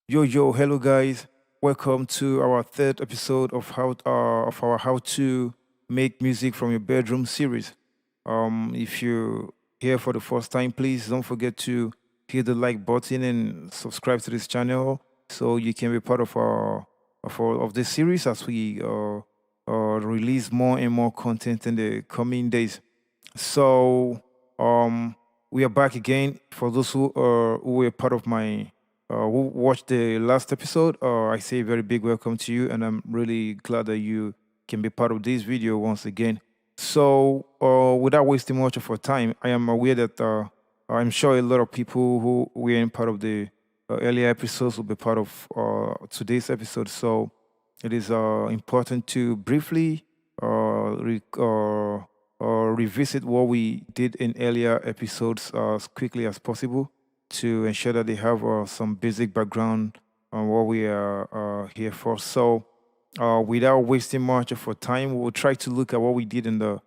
Hello guys. Welcome to our third episode of our How to Make Music from Your Bedroom series. If you're here for the first time, please don't forget to hit the like button and subscribe to this channel so you can be part of this series as we release more and more content in the coming days. So um, we are back again. For those who were part of my who watched the last episode, I say a very big welcome to you, and I'm really glad that you can be part of this video once again. So without wasting much of our time, I am aware that I'm sure a lot of people who were in part of the earlier episodes will be part of today's episode. So it is important to briefly revisit what we did in earlier episodes as quickly as possible to ensure that they have some basic background on what we are here for. So, without wasting much of our time, we'll try to look at what we did in the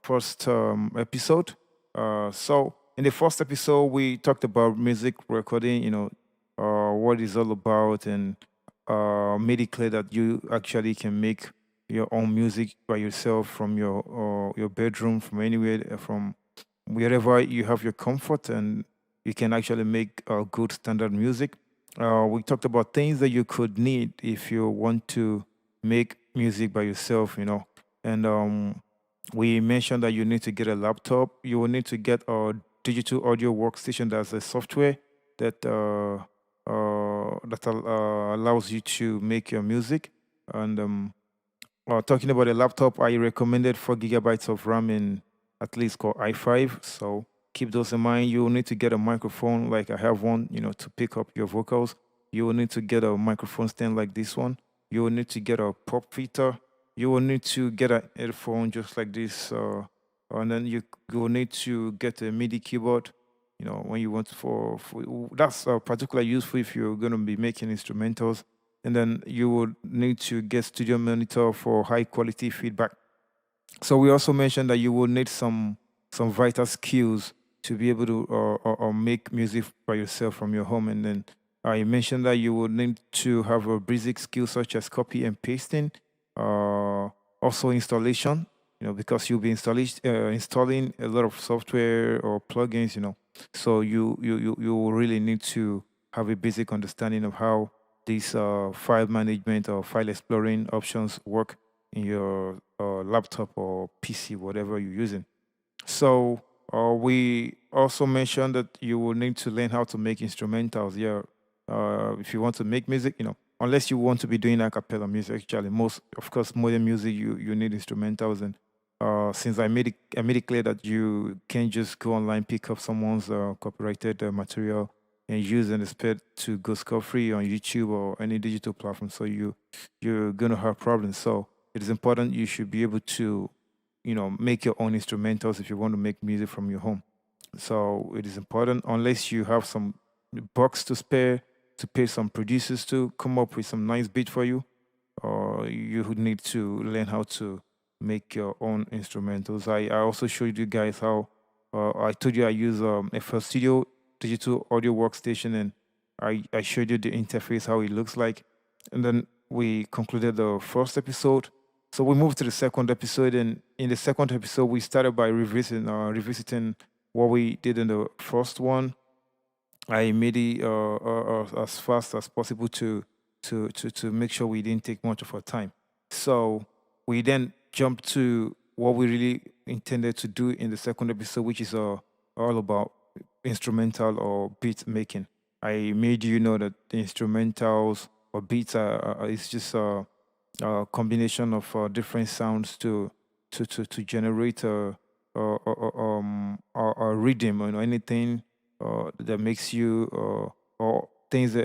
first episode. In the first episode, we talked about music recording, what it's all about, and made it clear that you actually can make your own music by yourself from your bedroom, from anywhere, from wherever you have your comfort, and you can actually make good standard music. We talked about things that you could need if you want to make music by yourself, and we mentioned that you need to get a laptop. You will need to get a digital audio workstation. That's a software that allows you to make your music. And talking about a laptop, I recommended 4 gigabytes of RAM in at least core i5. So keep those in mind. You will need to get a microphone, like I have one, to pick up your vocals. You will need to get a microphone stand like this one. You will need to get a pop filter. You will need to get an headphone just like this. And then you will need to get a MIDI keyboard. When you want for that's particularly useful if you're going to be making instrumentals, and then you would need to get studio monitor for high quality feedback. So we also mentioned that you will need some vital skills to be able to or make music by yourself from your home. And then I mentioned that you will need to have a basic skill such as copy and pasting, also installation. Because you'll be installing a lot of software or plugins. So you will really need to have a basic understanding of how these file management or file exploring options work in your laptop or PC, whatever you're using. So we also mentioned that you will need to learn how to make instrumentals. Yeah, if you want to make music, unless you want to be doing a cappella music. Actually, most of course modern music you need instrumentals, and since I made it clear that you can't just go online pick up someone's copyrighted material and use and expect to go scot free on YouTube or any digital platform. So you're gonna have problems. So it is important you should be able to make your own instrumentals if you want to make music from your home. So it is important, unless you have some bucks to spare to pay some producers to come up with some nice beat for you, or you would need to learn how to make your own instrumentals. I also showed you guys how I told you I use FL Studio digital audio workstation, and I showed you the interface, how it looks like. And then we concluded the first episode. So we moved to the second episode, and in the second episode, we started by revisiting what we did in the first one. I made it as fast as possible to make sure we didn't take much of our time. So we then jumped to what we really intended to do in the second episode, which is all about instrumental or beat making. I made you know that the instrumentals or beats is just a combination of different sounds to generate a rhythm, anything that makes you or things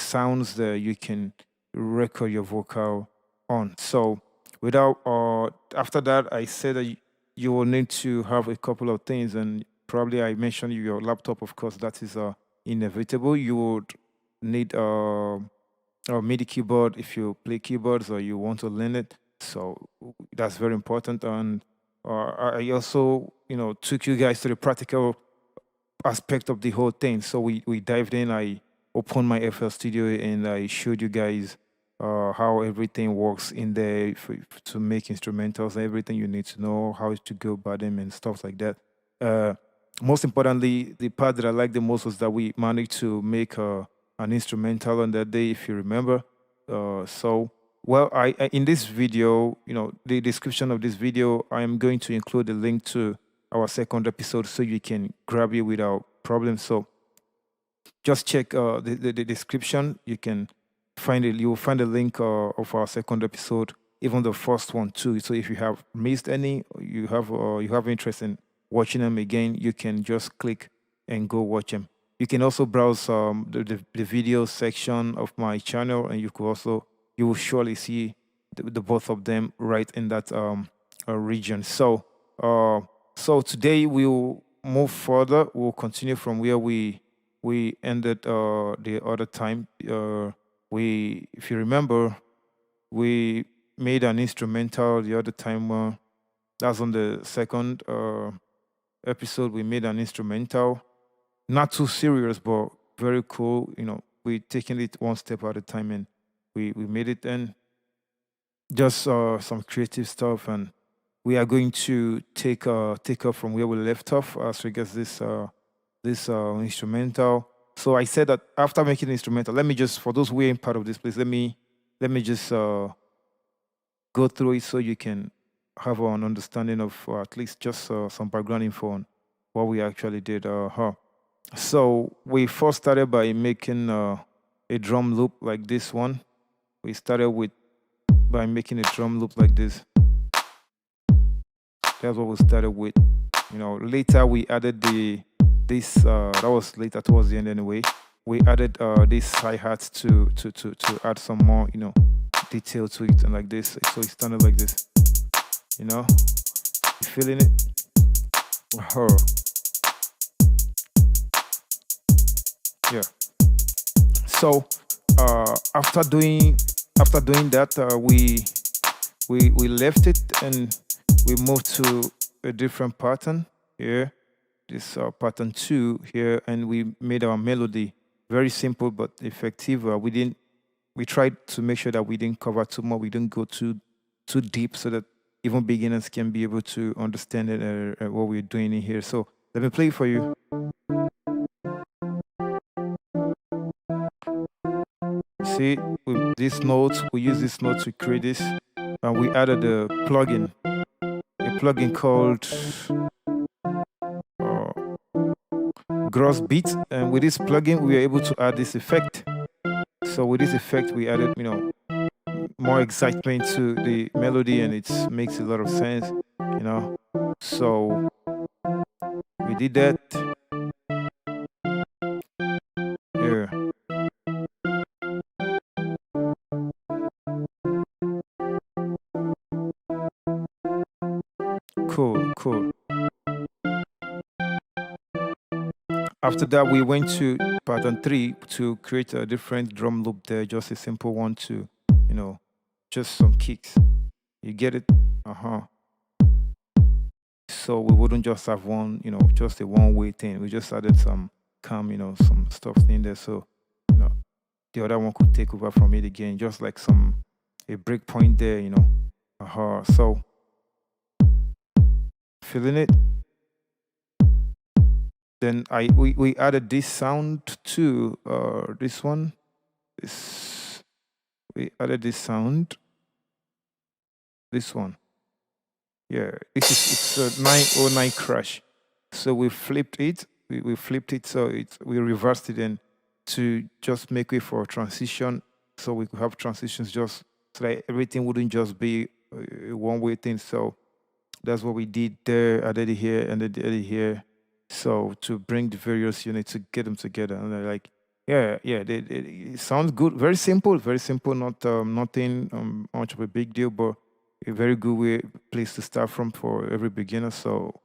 sounds that you can record your vocal on. So without after that, I said that you will need to have a couple of things, and probably I mentioned your laptop. Of course, that is inevitable. You would need or MIDI keyboard if you play keyboards or you want to learn it. So that's very important. And I also, took you guys to the practical aspect of the whole thing. So we dived in. I opened my FL Studio and I showed you guys how everything works in there to make instrumentals, everything you need to know, how to go about them and stuff like that. Uh, Most importantly, the part that I liked the most was that we managed to make an instrumental on that day, if you remember. Well, in this video, the description of this video, I am going to include a link to our second episode so you can grab it without problem. So just check the description. You can find it. You will find a link of our second episode, even the first one too. So if you have missed any, you have interest in watching them again, you can just click and go watch them. You can also browse the video section of my channel, and you will surely see the both of them right in that region. Uh, so today we'll move further. We'll continue from where we ended the other time. If you remember, we made an instrumental the other time. That's on the second episode. We made an instrumental, not too serious, but very cool. We taking it one step at a time, and we made it, and just some creative stuff, and we are going to take off from where we left off as regards this instrumental. So I said that after making the instrumental, let me just, for those who ain't part of this place, let me just go through it so you can have an understanding of at least just some background info on what we actually did. So we first started by making a drum loop like this one. We started by making a drum loop like this. That's what we started with. Later we added that was later towards the end anyway. We added this hi-hats to add some more, detail to it, and like this. So it sounded like this. You feeling it? Oh. Yeah. So after doing that, we left it and we moved to a different pattern here. This pattern 2 here, and we made our melody very simple but effective. We tried to make sure that we didn't cover too much. We didn't go too deep, so that even beginners can be able to understand it, what we're doing in here. So let me play it for you. See, with this note, we use this note to create this, and we added a plugin called Gross Beat, and with this plugin, we were able to add this effect. So with this effect, we added, more excitement to the melody, and it makes a lot of sense, So we did that. Yeah. Cool. After that, we went to pattern 3 to create a different drum loop there, just a simple one to, just some kicks. You get it? So we wouldn't just have one, just a one-way thing. We just added some some stuff in there. So, the other one could take over from it again, just like a break point there, So, feeling it? Then we added this sound to this one. We added this sound. This one. Yeah, it's a 909 crash. So we flipped it. We flipped it, so we reversed it and to just make way for a transition, so we could have transitions just so that everything wouldn't just be a one-way thing. So that's what we did there. Added it here and then added it here. So to bring the various units to get them together, and they're like, it sounds good. Very simple, not nothing much of a big deal, but a very good place to start from for every beginner. So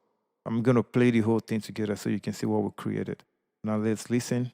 I'm gonna play the whole thing together so you can see what we created. Now let's listen.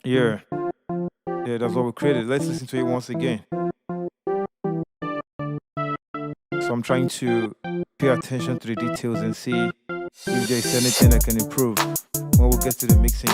Yeah, yeah, that's what we created. Let's listen to it once again. So I'm trying to pay attention to the details and see if there's anything I can improve when we get to the mixing.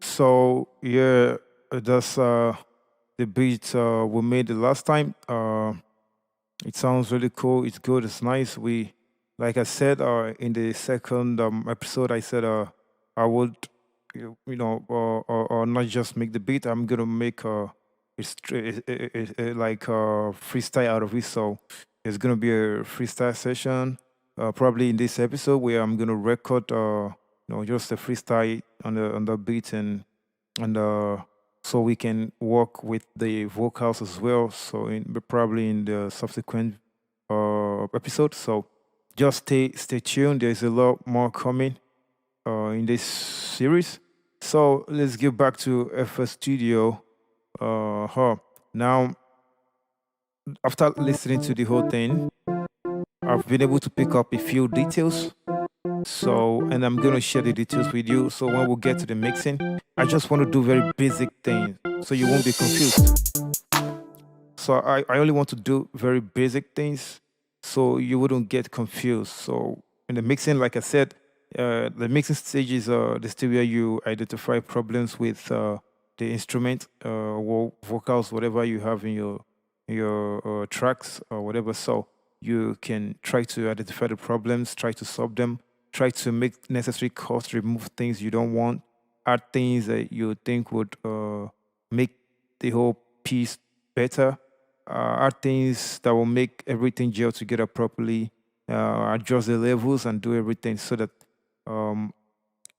So yeah, that's the beat we made the last time. It sounds really cool. It's good. It's nice. Like I said, in the second episode, I said I would, or not just make the beat. I'm gonna make like a freestyle out of it. So it's gonna be a freestyle session. Probably in this episode where I'm gonna record, just a freestyle on the beat and so we can work with the vocals as well. So probably in the subsequent episode. So just stay tuned. There's a lot more coming in this series. So let's get back to FS Studio. Now, after listening to the whole thing, I've been able to pick up a few details. So, and I'm gonna share the details with you. So when we get to the mixing, I just want to do very basic things so you won't be confused. So I only want to do very basic things so you wouldn't get confused. So in the mixing, like I said, the mixing stage is the stage where you identify problems with the instrument, vocals, whatever you have in your tracks or whatever. So you can try to identify the problems, try to solve them, try to make necessary calls, remove things you don't want, add things that you think would make the whole piece better, add things that will make everything gel together properly, adjust the levels and do everything so that um,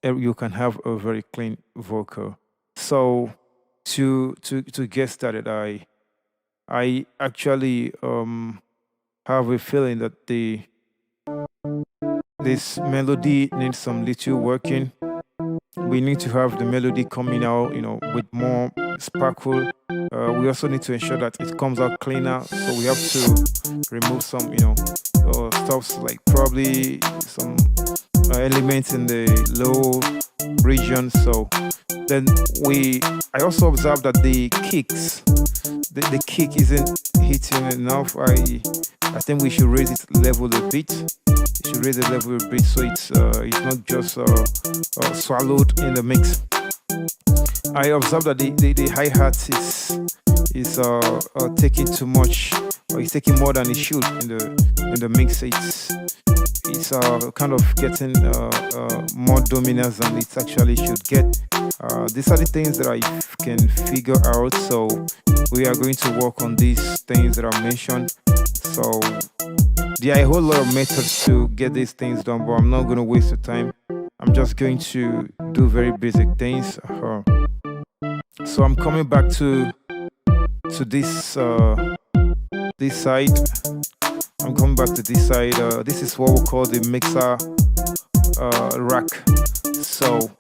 you can have a very clean vocal. So to get started, I actually have a feeling that this melody needs some little working. We need to have the melody coming out, with more sparkle. We also need to ensure that it comes out cleaner. So we have to remove some, stuffs like probably some elements in the low region. So then I also observed that the kick isn't hitting enough. I think we should raise it level a bit. We should raise the level a bit so it's not just swallowed in the mix. I observed that the hi hat is taking too much, or it's taking more than it should in the mix. It's kind of getting more dominance than it actually should get. These are the things that I can figure out. So we are going to work on these things that I mentioned. So there are a whole lot of methods to get these things done, but I'm not going to waste the time. I'm just going to do very basic things. So I'm coming back to this side. I'm coming back to this side. This is what we call the mixer rack. So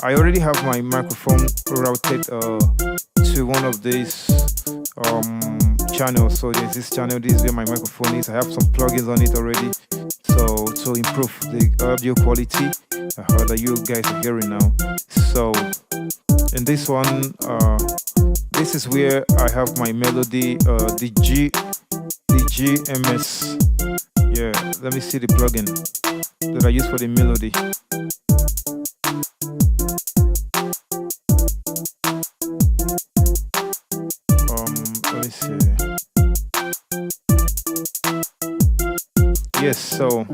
I already have my microphone routed to one of these channels. So there's this channel. This is where my microphone is. I have some plugins on it already. So to improve the audio quality that you guys are hearing now. So in this one, this is where I have my melody, the GMS. Yeah, let me see the plugin that I use for the melody. Let me see. Yes, so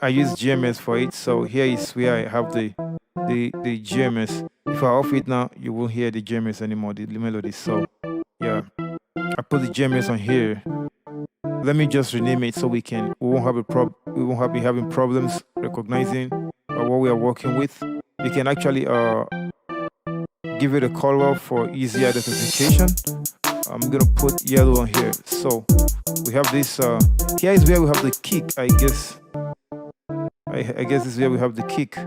I use GMS for it. So here is where I have the GMS. If I off it now, you won't hear the GMS anymore, the melody. So yeah, I put the GMS on here. Let me just rename it so we won't be having problems recognizing what we are working with. You can actually give it a color for easy identification. I'm gonna put yellow on here. So we have this. Here is where we have the kick. I guess this is where we have the kick.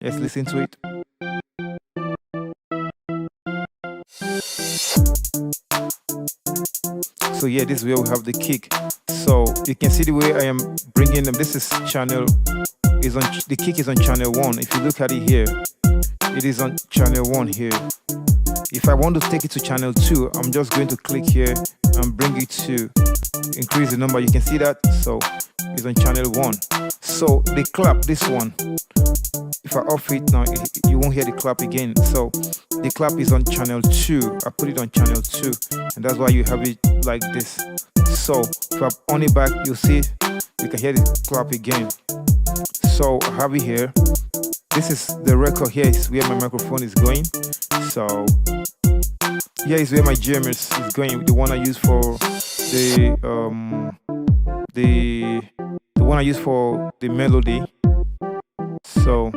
Let's listen to it. So yeah, this is where we have the kick. So you can see the way I am bringing them. This is the kick is on channel 1. If you look at it here, it is on channel 1 here. If I want to take it to channel 2, I'm just going to click here and bring it to increase the number. You can see that. So it's on channel 1. So the clap, this one, if I off it now, you won't hear the clap again. So the clap is on channel 2. I put it on channel 2, and that's why you have it like this. So if I on it back, you see you can hear the clap again. So I have it here. This is the record. Here is where my microphone is going. So here is where my GMS is going. The one I use for the one I use for the melody. So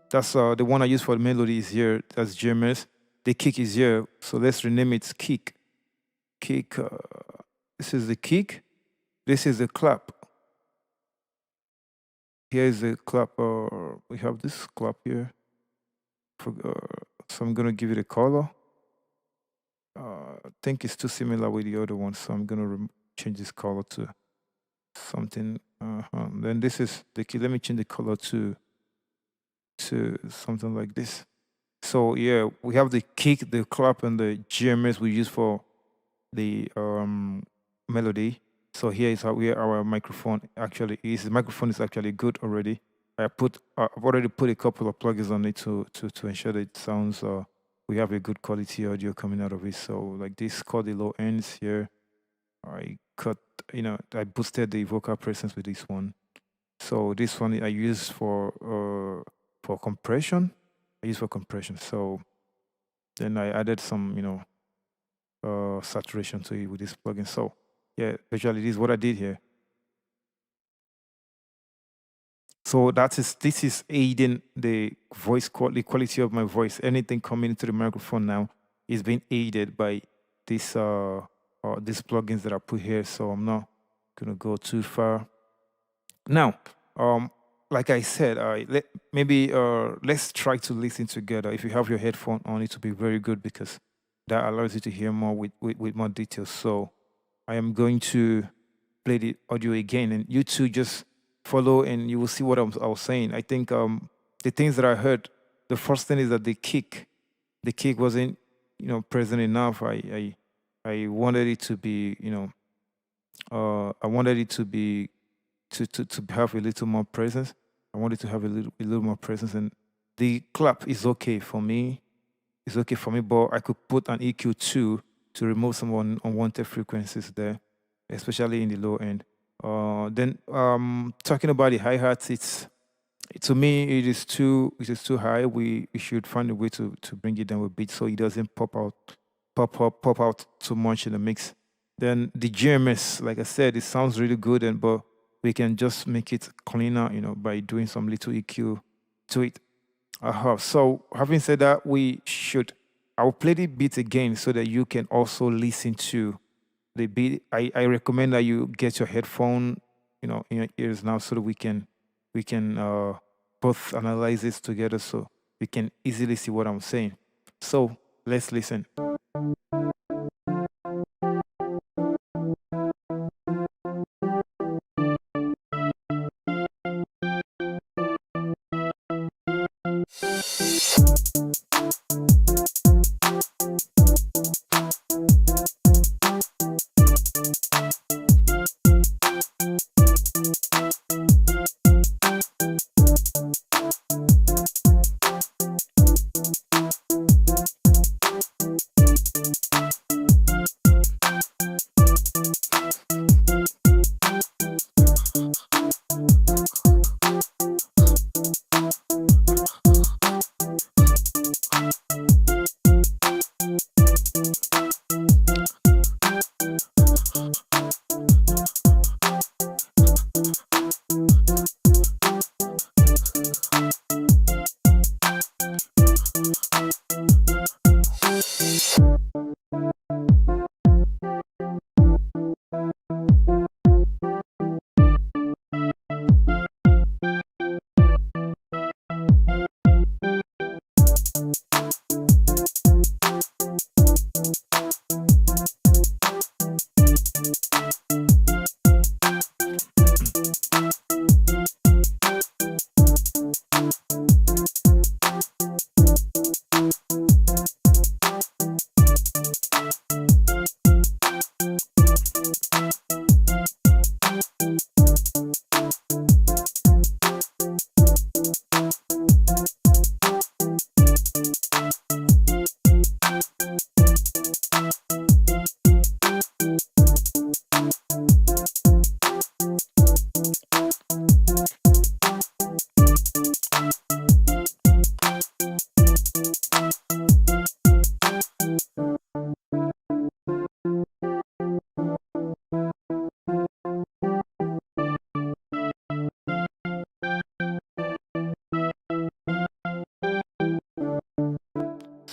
that's the one I use for the melody is here. That's GMS. The kick is here. So let's rename it kick. Kick. This is the kick. This is the clap. Here is the clap. We have this clap here. So I'm gonna give it a color. I think it's too similar with the other one, so I'm gonna change this color to something. Then this is the key. Let me change the color to to something like this. So yeah, we have the kick, the clap, and the GMS we use for the melody. So here is how where our microphone actually is. The microphone is actually good already. I've already put a couple of plugins on it to ensure that it sounds we have a good quality audio coming out of it. So like this called the low ends here. I cut I boosted the vocal presence with this one. So this one I use for compression. I use for compression. So then I added some saturation to it with this plugin. So yeah, visually this is what I did here. So this is aiding the the quality of my voice. Anything coming into the microphone now is being aided by these plugins that I put here. So I'm not gonna go too far. Now, um, like I said, maybe let's try to listen together. If you have your headphone on, it will be very good because that allows you to hear more with more details. So I am going to play the audio again, and you two just follow, and you will see what I was saying. I think the things that I heard, the first thing is that the kick wasn't present enough. I wanted it to be I wanted it to be to have a little more presence. I wanted to have a little more presence, and the clap is okay for me. It's okay for me, but I could put an EQ too to remove some unwanted frequencies there, especially in the low end. Then talking about the hi hats, it's to me it is too high. We should find a way to bring it down a bit so it doesn't pop out too much in the mix. Then the GMS, like I said, it sounds really good, and but we can just make it cleaner, by doing some little EQ to it. So having said that, I'll play the beat again so that you can also listen to the beat. I recommend that you get your headphone, in your ears now so that we can both analyze this together so we can easily see what I'm saying. So let's listen.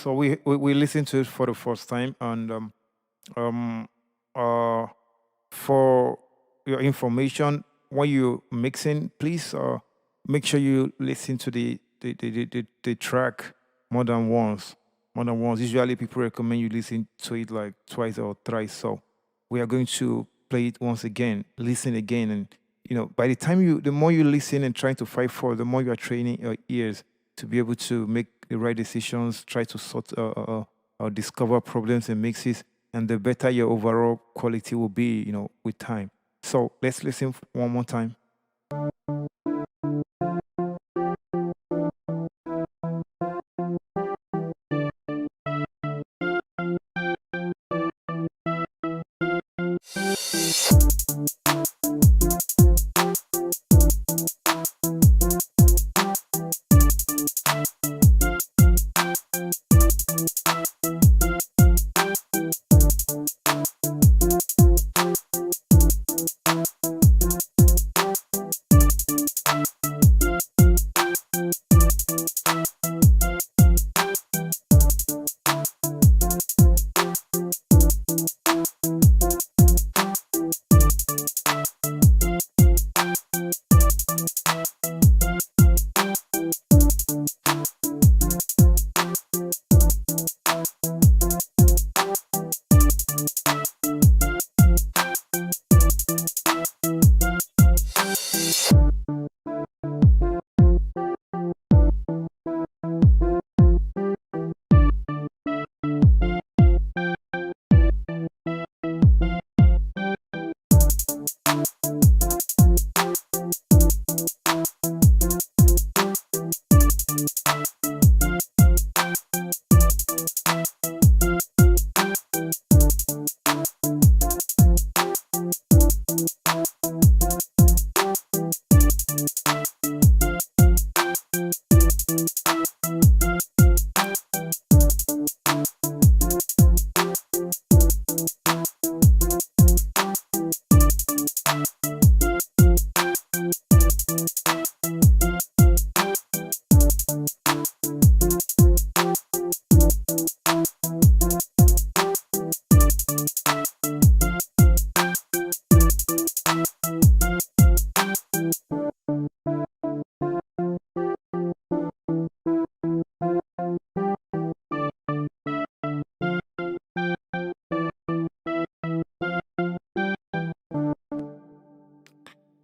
So we listened to it for the first time, and um, uh, for your information, when you mixing, please make sure you listen to the track more than once. More than once. Usually, people recommend you listen to it like twice or thrice. So we are going to play it once again, listen again, and by the time the more you listen and trying to fight for, the more you are training your ears to be able to make the right decisions, try to discover problems and mixes, and the better your overall quality will be, with time. So let's listen one more time.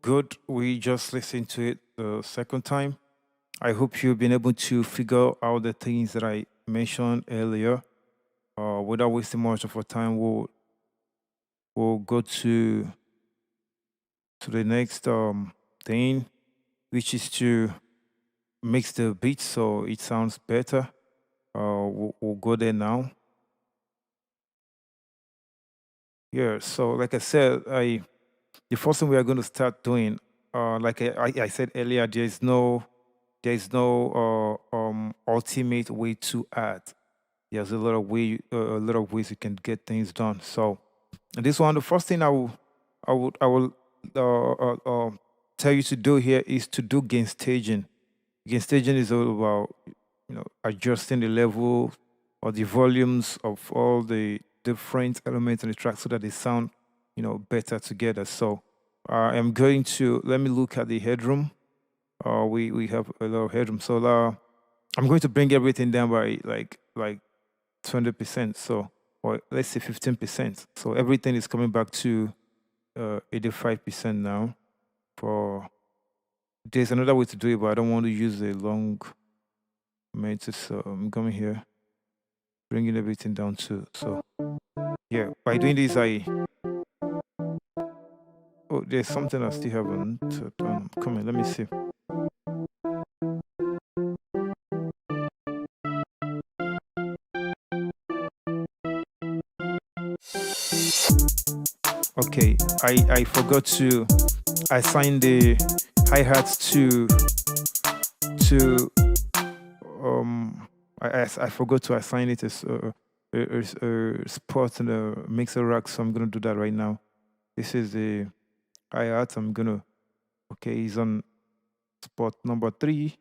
Good. We just listened to it the second time. I hope you've been able to figure out the things that I mentioned earlier. Without wasting much of our time, we'll go to the next thing, which is to mix the beat so it sounds better. We'll go there now. Yeah. So, like I said, the first thing we are going to start doing, like I said earlier, there is no ultimate way to add. There's a lot of ways you can get things done. So, and this one, the first thing I will tell you to do here is to do gain staging. Gain staging is all about adjusting the level or the volumes of all the different elements in the track so that they sound better together. So I'm going to let me look at the headroom. We have a lot of headroom. So I'm going to bring everything down by like 20%. So, or let's say 15%. So everything is coming back to 85% now. For there's another way to do it, but I don't want to use a long method. So I'm coming here, bringing everything down to. So yeah, by doing this, there's something I still haven't done. Come on, let me see. Okay, I forgot to assign the hi hats to I forgot to assign it as a spot in the mixer rack, so I'm gonna do that right now. This is the hi hat. I'm gonna okay. He's on spot number three.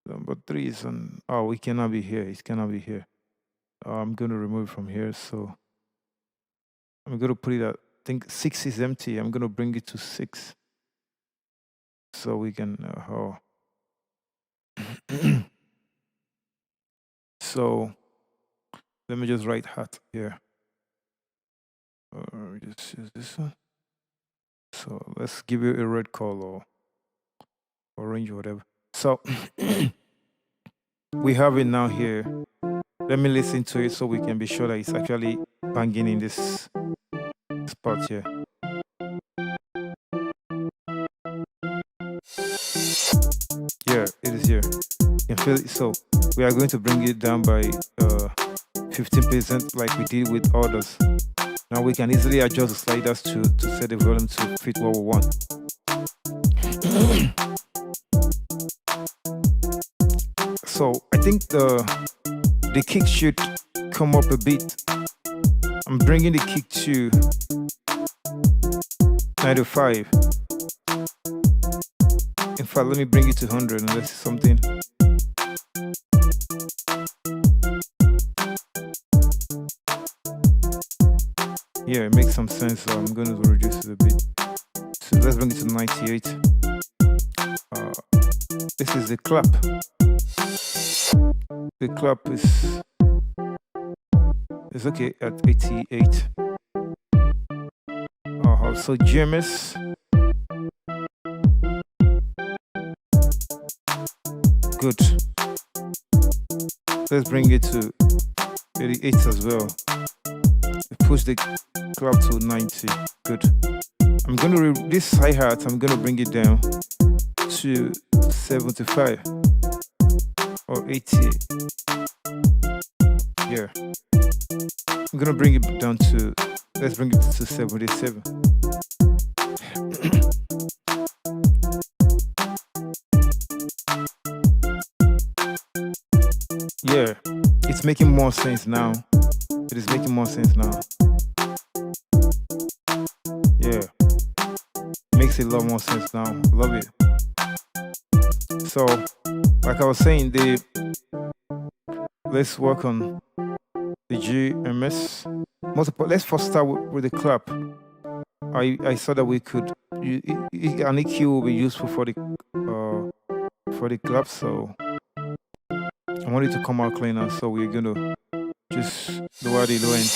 Number three is on. Oh, he cannot be here. He cannot be here. I'm gonna remove it from here. So I'm gonna put it at. I think 6 is empty. I'm gonna bring it to 6, so we can. So let me just write hat here. Just use this one. So let's give you a red color, orange, whatever. So we have it now here. Let me listen to it so we can be sure that it's actually banging in this spot here. Yeah, it is here. You can feel it. So we are going to bring it down by 15% like we did with others. Now we can easily adjust the sliders to set the volume to fit what we want. So I think the kick should come up a bit. I'm bringing the kick to 95. In fact, let me bring it to 100 and let's see something. Yeah, it makes some sense, so I'm going to reduce it a bit. So let's bring it to 98. This is the clap. The clap is okay at 88. So GMS. Good. Let's bring it to 88 as well. Push the clap to 90. Good. I'm going to this hi-hat, I'm going to bring it down to 75 or 80. Yeah. I'm going to bring it down to, let's bring it to 77. Yeah, it's making more sense now. It is making more sense now. Yeah, makes a lot more sense now. Love it. So, like I was saying, let's work on the GMS. Multiple. Let's first start with the clap. I saw that we could. An EQ will be useful for the clap, so I want it to come out cleaner. So we're gonna just lower the low end.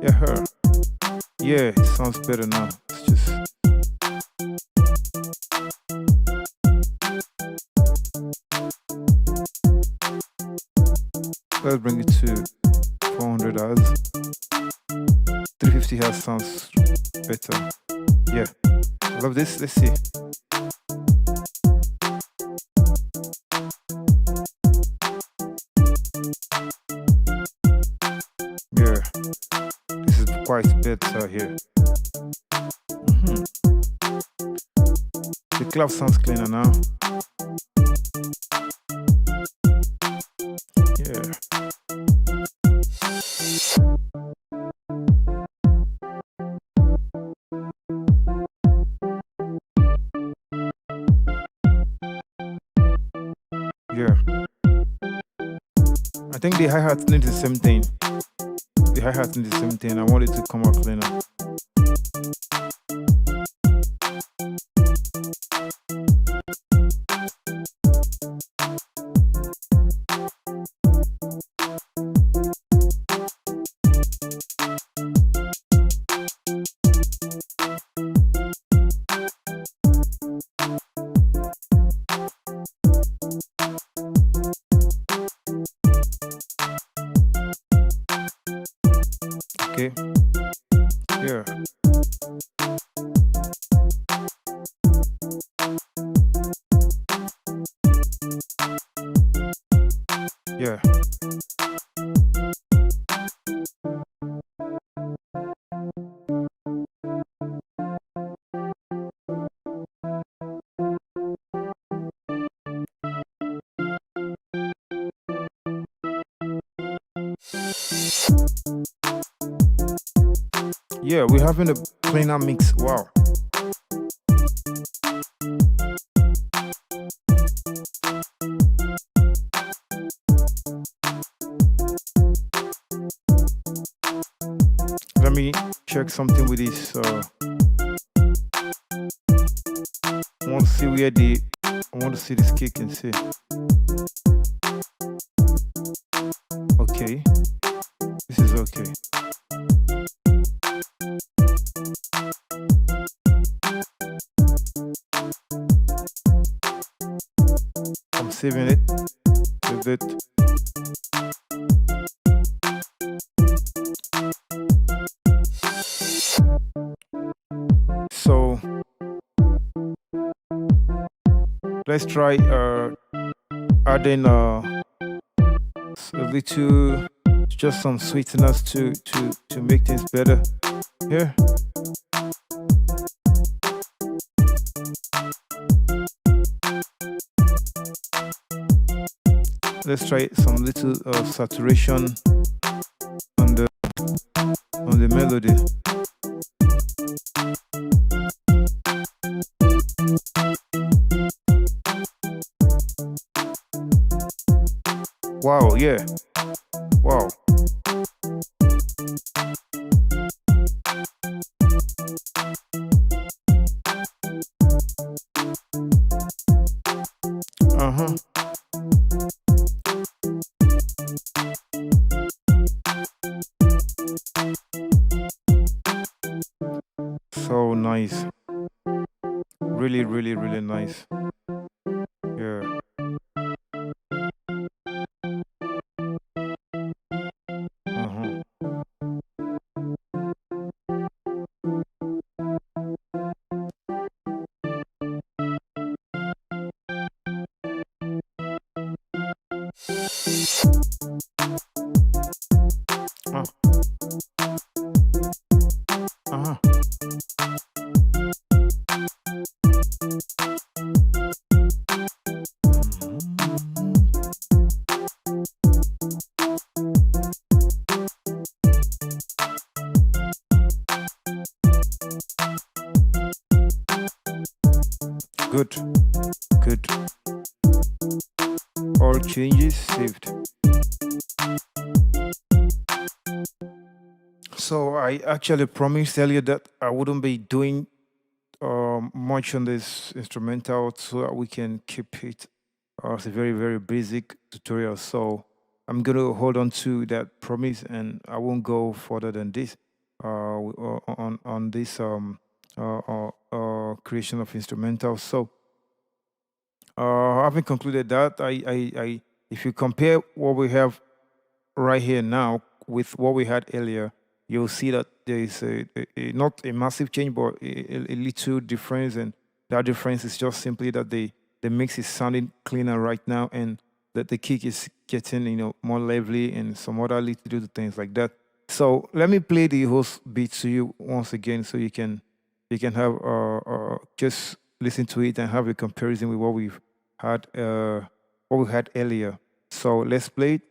Yeah, yeah, it sounds better now. It's just let's bring it to 400 Hz. 350 Hz sounds better. Yeah, I love this. Let's see. Yeah, this is quite better here. The clap sounds cleaner now. Yeah. Yeah. I think the hi-hat needs the same thing. The hi-hat needs the same thing. I want it to come out cleaner. Okay. Yeah. Yeah. Yeah, we're having a cleaner mix. Wow. Let me check something with this. I want to see where I want to see this kick and see. Okay. This is okay. saving it. Save it. So let's try adding a little, just some sweeteners to make things better here. Let's try some little saturation on the melody. Wow, yeah. Wow. Uh-huh. So nice. Really, really, really nice. Yeah. Uh-huh. Uh, uh-huh. Good. Good. All changes saved. So I actually promised earlier that I wouldn't be doing much on this instrumental so that we can keep it as a very, very basic tutorial. So I'm going to hold on to that promise and I won't go further than this on this creation of instrumentals. So having concluded that, if you compare what we have right here now with what we had earlier, you'll see that there is not a massive change, but a little difference, and that difference is just simply that the mix is sounding cleaner right now, and that the kick is getting more lively, and some other little things like that. So let me play the host beat to you once again, so you can have just listen to it and have a comparison with what we had earlier. So let's play it.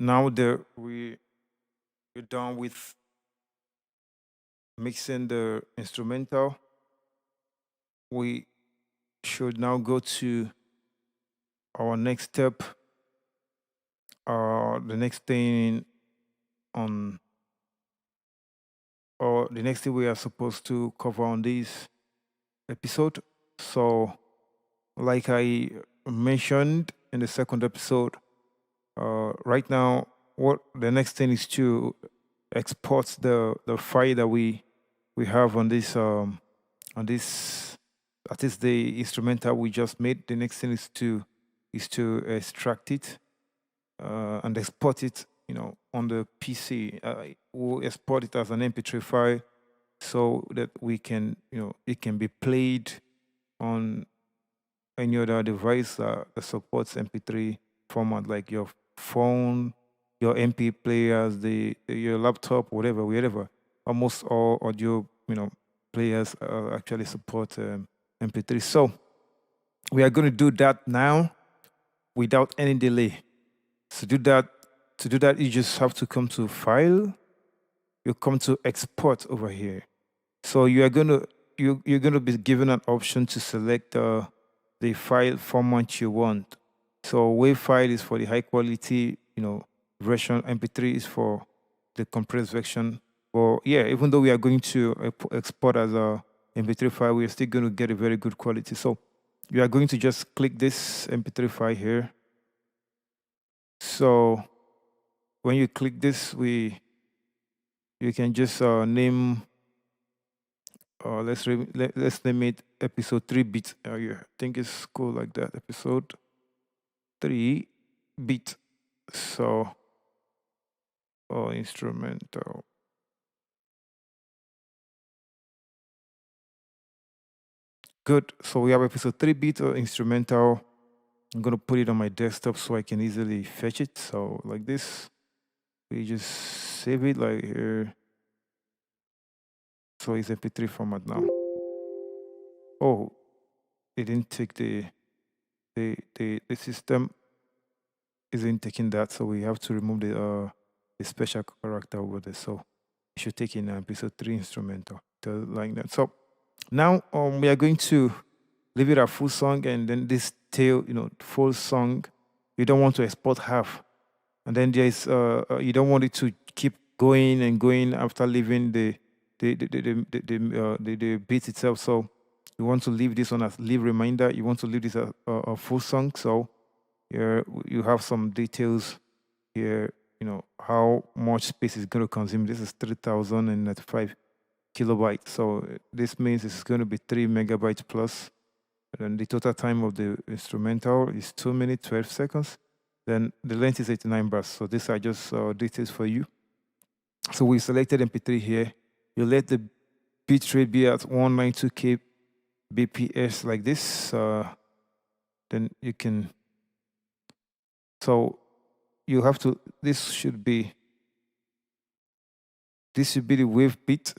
now that we're done with mixing the instrumental, we should now go to our next step. The next thing on, or the next thing we are supposed to cover on this episode. So, like I mentioned in the second episode, right now, what the next thing is to export the file that we have on this, that is the instrumental we just made. The next thing is to extract it and export it, on the PC. We'll export it as an MP3 file so that we can, it can be played on any other device that supports MP3 format, like your phone, your MP players, your laptop, whatever, wherever. Almost all audio, players actually support MP3. So we are going to do that now without any delay. To do that, you just have to come to File. You come to Export over here. So you're gonna be given an option to select the file format you want. So WAV file is for the high quality, version. MP3 is for the compressed version. But yeah, even though we are going to export as a MP3 file, we are still going to get a very good quality. So you are going to just click this MP3 file here. So when you click this, you can just name. Let's name it episode 3-bit. Yeah, I think it's cool like that. Episode 3-bit. So, instrumental. Good. So we have episode 3-bit or instrumental. I'm gonna put it on my desktop so I can easily fetch it. So like this, we just save it like here. So it's MP3 format now. Oh, it didn't take the system isn't taking that, so we have to remove the special character over there. So we should take in episode 3 instrumental like that. So now we are going to leave it a full song, and then this tail, full song. You don't want to export half, and then there's you don't want it to keep going and going after leaving the beat itself. So you want to leave this on as leave reminder. You want to leave this a full song. So here you have some details here. How much space is going to consume. This is 3,095 kilobytes. So this means it's going to be 3 megabytes plus. And the total time of the instrumental is 2 minutes 12 seconds. Then the length is 89 bars. So these are just details for you. So we selected MP3 here. You let the bit rate be at 192 kbps like this. Then you can. So you have to. This should be the wave bit.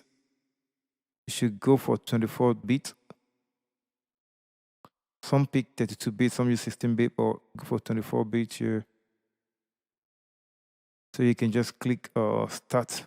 You should go for 24 bit. Some pick 32 bit, some use 16 bit, or go for 24 bit here. So you can just click start.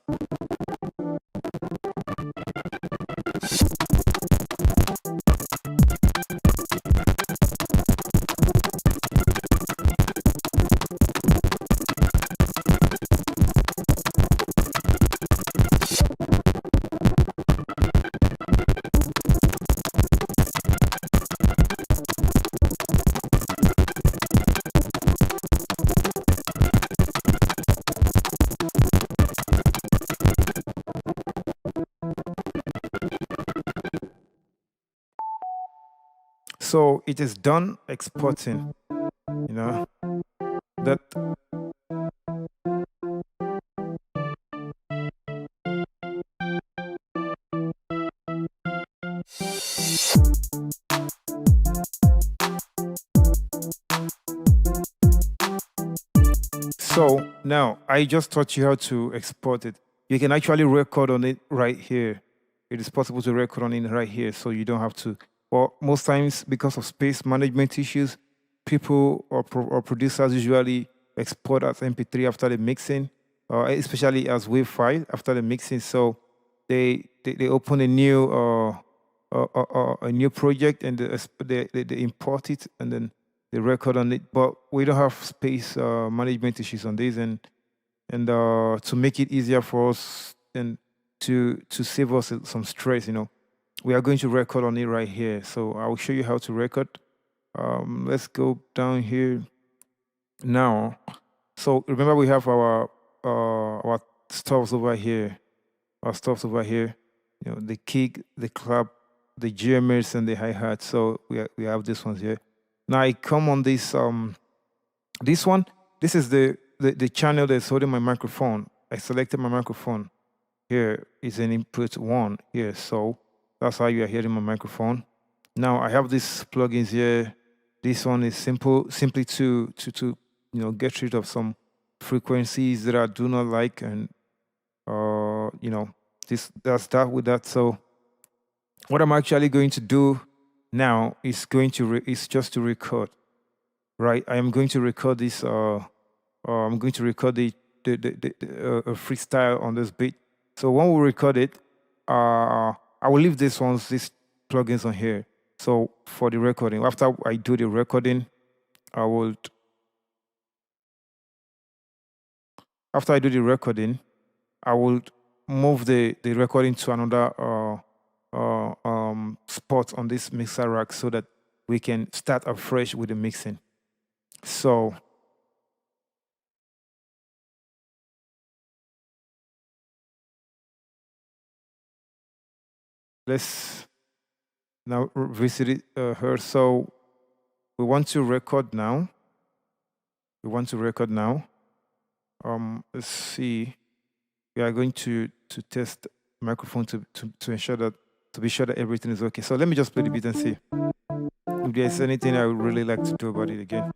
So it is done exporting, that. So now I just taught you how to export it. You can actually record on it right here. It is possible to record on it right here, so you don't have to. Well, most times, because of space management issues, people or producers usually export as MP3 after the mixing, especially as WAV file after the mixing. So they open a new project, and they import it, and then they record on it. But we don't have space management issues on this, and to make it easier for us and to save us some stress, we are going to record on it right here. So I will show you how to record. Let's go down here now. So remember, we have our stuffs over here. Our stuffs over here. The kick, the clap, the jammers, and the hi-hat. So we have these ones here. Now I come on this this one. This is the channel that's holding my microphone. I selected my microphone. Here is an input 1 here. So that's how you are hearing my microphone. Now I have these plugins here. This one is simply to get rid of some frequencies that I do not like, and that's that with that. So what I'm actually going to do now is just to record, right? I am going to record this. I'm going to record the freestyle on this beat. So when we record it, I will leave these plugins on here. So for the recording, after I do the recording, after I do the recording, I will move the recording to another spot on this mixer rack so that we can start afresh with the mixing. So let's now visit it, her. So we want to record now. Let's see. We are going to test microphone to be sure that everything is okay. So let me just play the beat and see if there's anything I would really like to do about it again.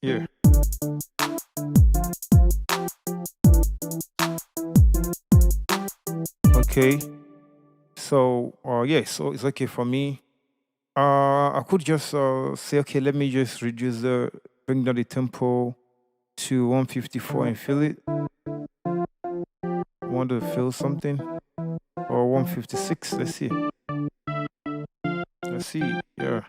Yeah. Okay. So yeah, so it's okay for me. I could just say, okay, let me just bring down the tempo to 154 and feel it. Want to feel something? Or 156, let's see. Yeah.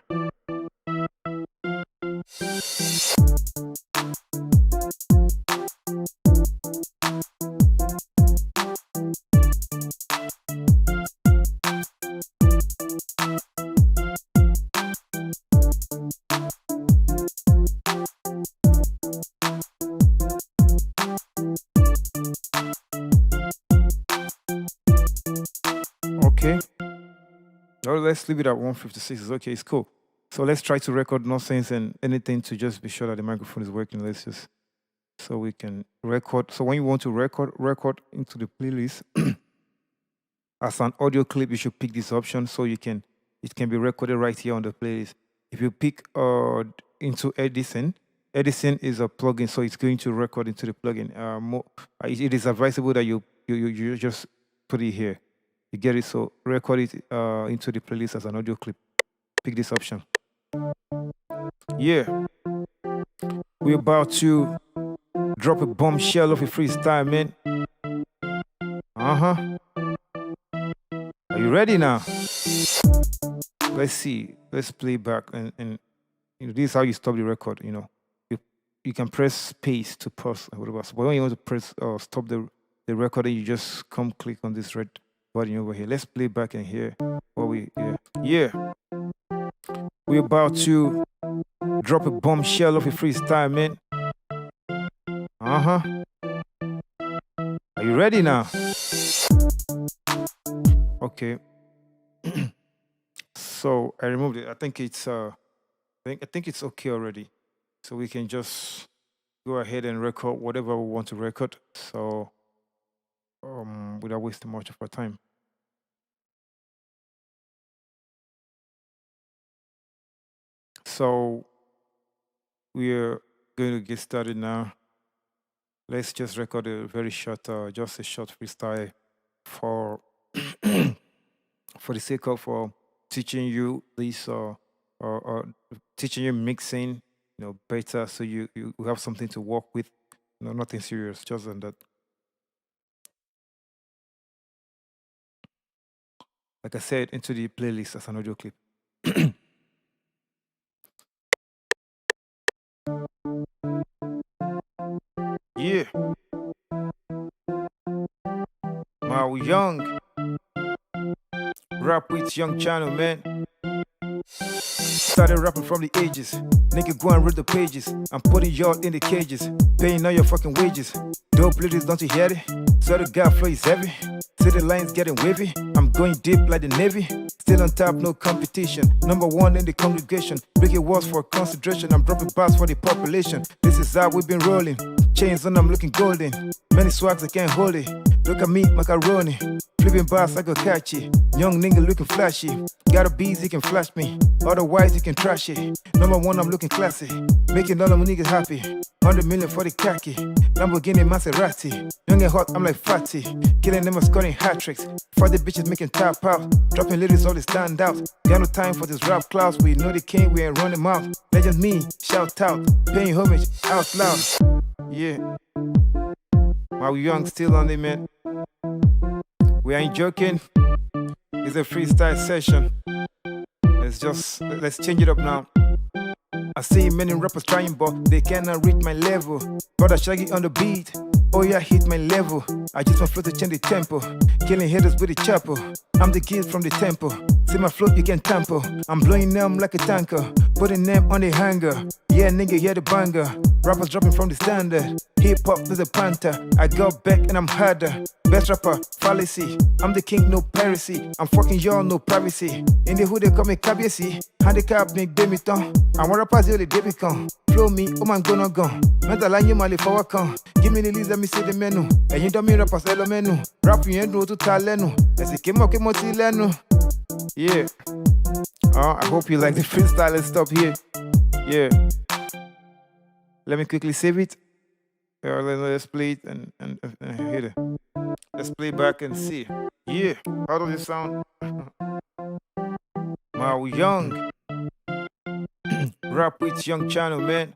Okay. Well, let's leave it at 156. It's okay. It's cool. So let's try to record nonsense and anything to just be sure that the microphone is working. Let's just so we can record. So when you want to record into the playlist as an audio clip, you should pick this option so it can be recorded right here on the playlist. If you pick into Edison is a plugin, so it's going to record into the plugin. It is advisable that you just put it here. You get it? So record it into the playlist as an audio clip. Pick this option. Yeah. We're about to drop a bombshell of a freestyle, man. Uh-huh. Are you ready now? Let's see. Let's play back, and this is how you stop the record. You can press space to pause or whatever. But when you want to press stop the recording, you just come click on this red button over here. Let's play back and hear what we yeah. We're about to drop a bombshell of a freestyle, man. Are you ready now? Okay. So I removed it. I think it's I think it's okay already. So we can just go ahead and record whatever we want to record. So without wasting much of our time. So we're going to get started now. Let's just record a very short, just a short freestyle for for the sake of teaching you this teaching you mixing, better, so you have something to work with. Nothing serious, just on that. Like I said, into the playlist as an audio clip. Yeah. Mao Young. Rap with Young Channel, man. Started rapping from the ages. Nigga, go and read the pages. I'm putting y'all in the cages. Paying all your fucking wages. Dope ladies, don't you hear it? So the guy flow is heavy. See the lines getting wavy. I'm going deep like the Navy. Still on top, no competition. Number one in the congregation. Breaking walls for concentration. I'm dropping bars for the population. This is how we've been rolling. Chains on, I'm looking golden. Many swags, I can't hold it. Look at me, macaroni. Flipping bars, I go catchy. Young nigga looking flashy. Got a bees, he can flash me. Otherwise, you can trash it. Number one, I'm looking classy. Making all of my niggas happy. 100 million for the khaki. Lamborghini Maserati. Young and hot, I'm like fatty. Killing them and scoring hat tricks. For the bitches making tap out. Dropping lyrics, all they stand out. Got no time for this rap clouds. We know the king, we ain't running mouth. Legend me, shout out. Paying homage out loud. Yeah. Mao Young still on it, man. We ain't joking. It's a freestyle session. Let's change it up now. I see many rappers trying, but they cannot reach my level. Brother Shaggy on the beat. Oh yeah, hit my level. I just want flow to change the tempo. Killing haters with the chopper. I'm the kid from the temple. See my flow, you can tamper. I'm blowing them like a tanker. Putting them on the hanger. Yeah, nigga, hear the banger. Rappers dropping from the standard. Hip hop is a panther. I go back and I'm harder. Best rapper, fallacy. I'm the king, no piracy. I'm fucking y'all, no privacy. In the hood, they call me Kabiesi. Handicap, make demi-ton. I want rappers, you the demi-con. Flow me, oh man, gonna gone. Mental line, you mali forward con. Give me the list, let me see the menu. And you don't mean rappers, hello menu. Rap, you ain't do to talenu. Let's see, came up, lenu. Yeah. I hope you like the freestyle. Let's stop here. Yeah. Let me quickly save it. Let's play it and hit it. Let's play back and see. Yeah. How does it sound? Mao Young. Rap with Young Channel, man.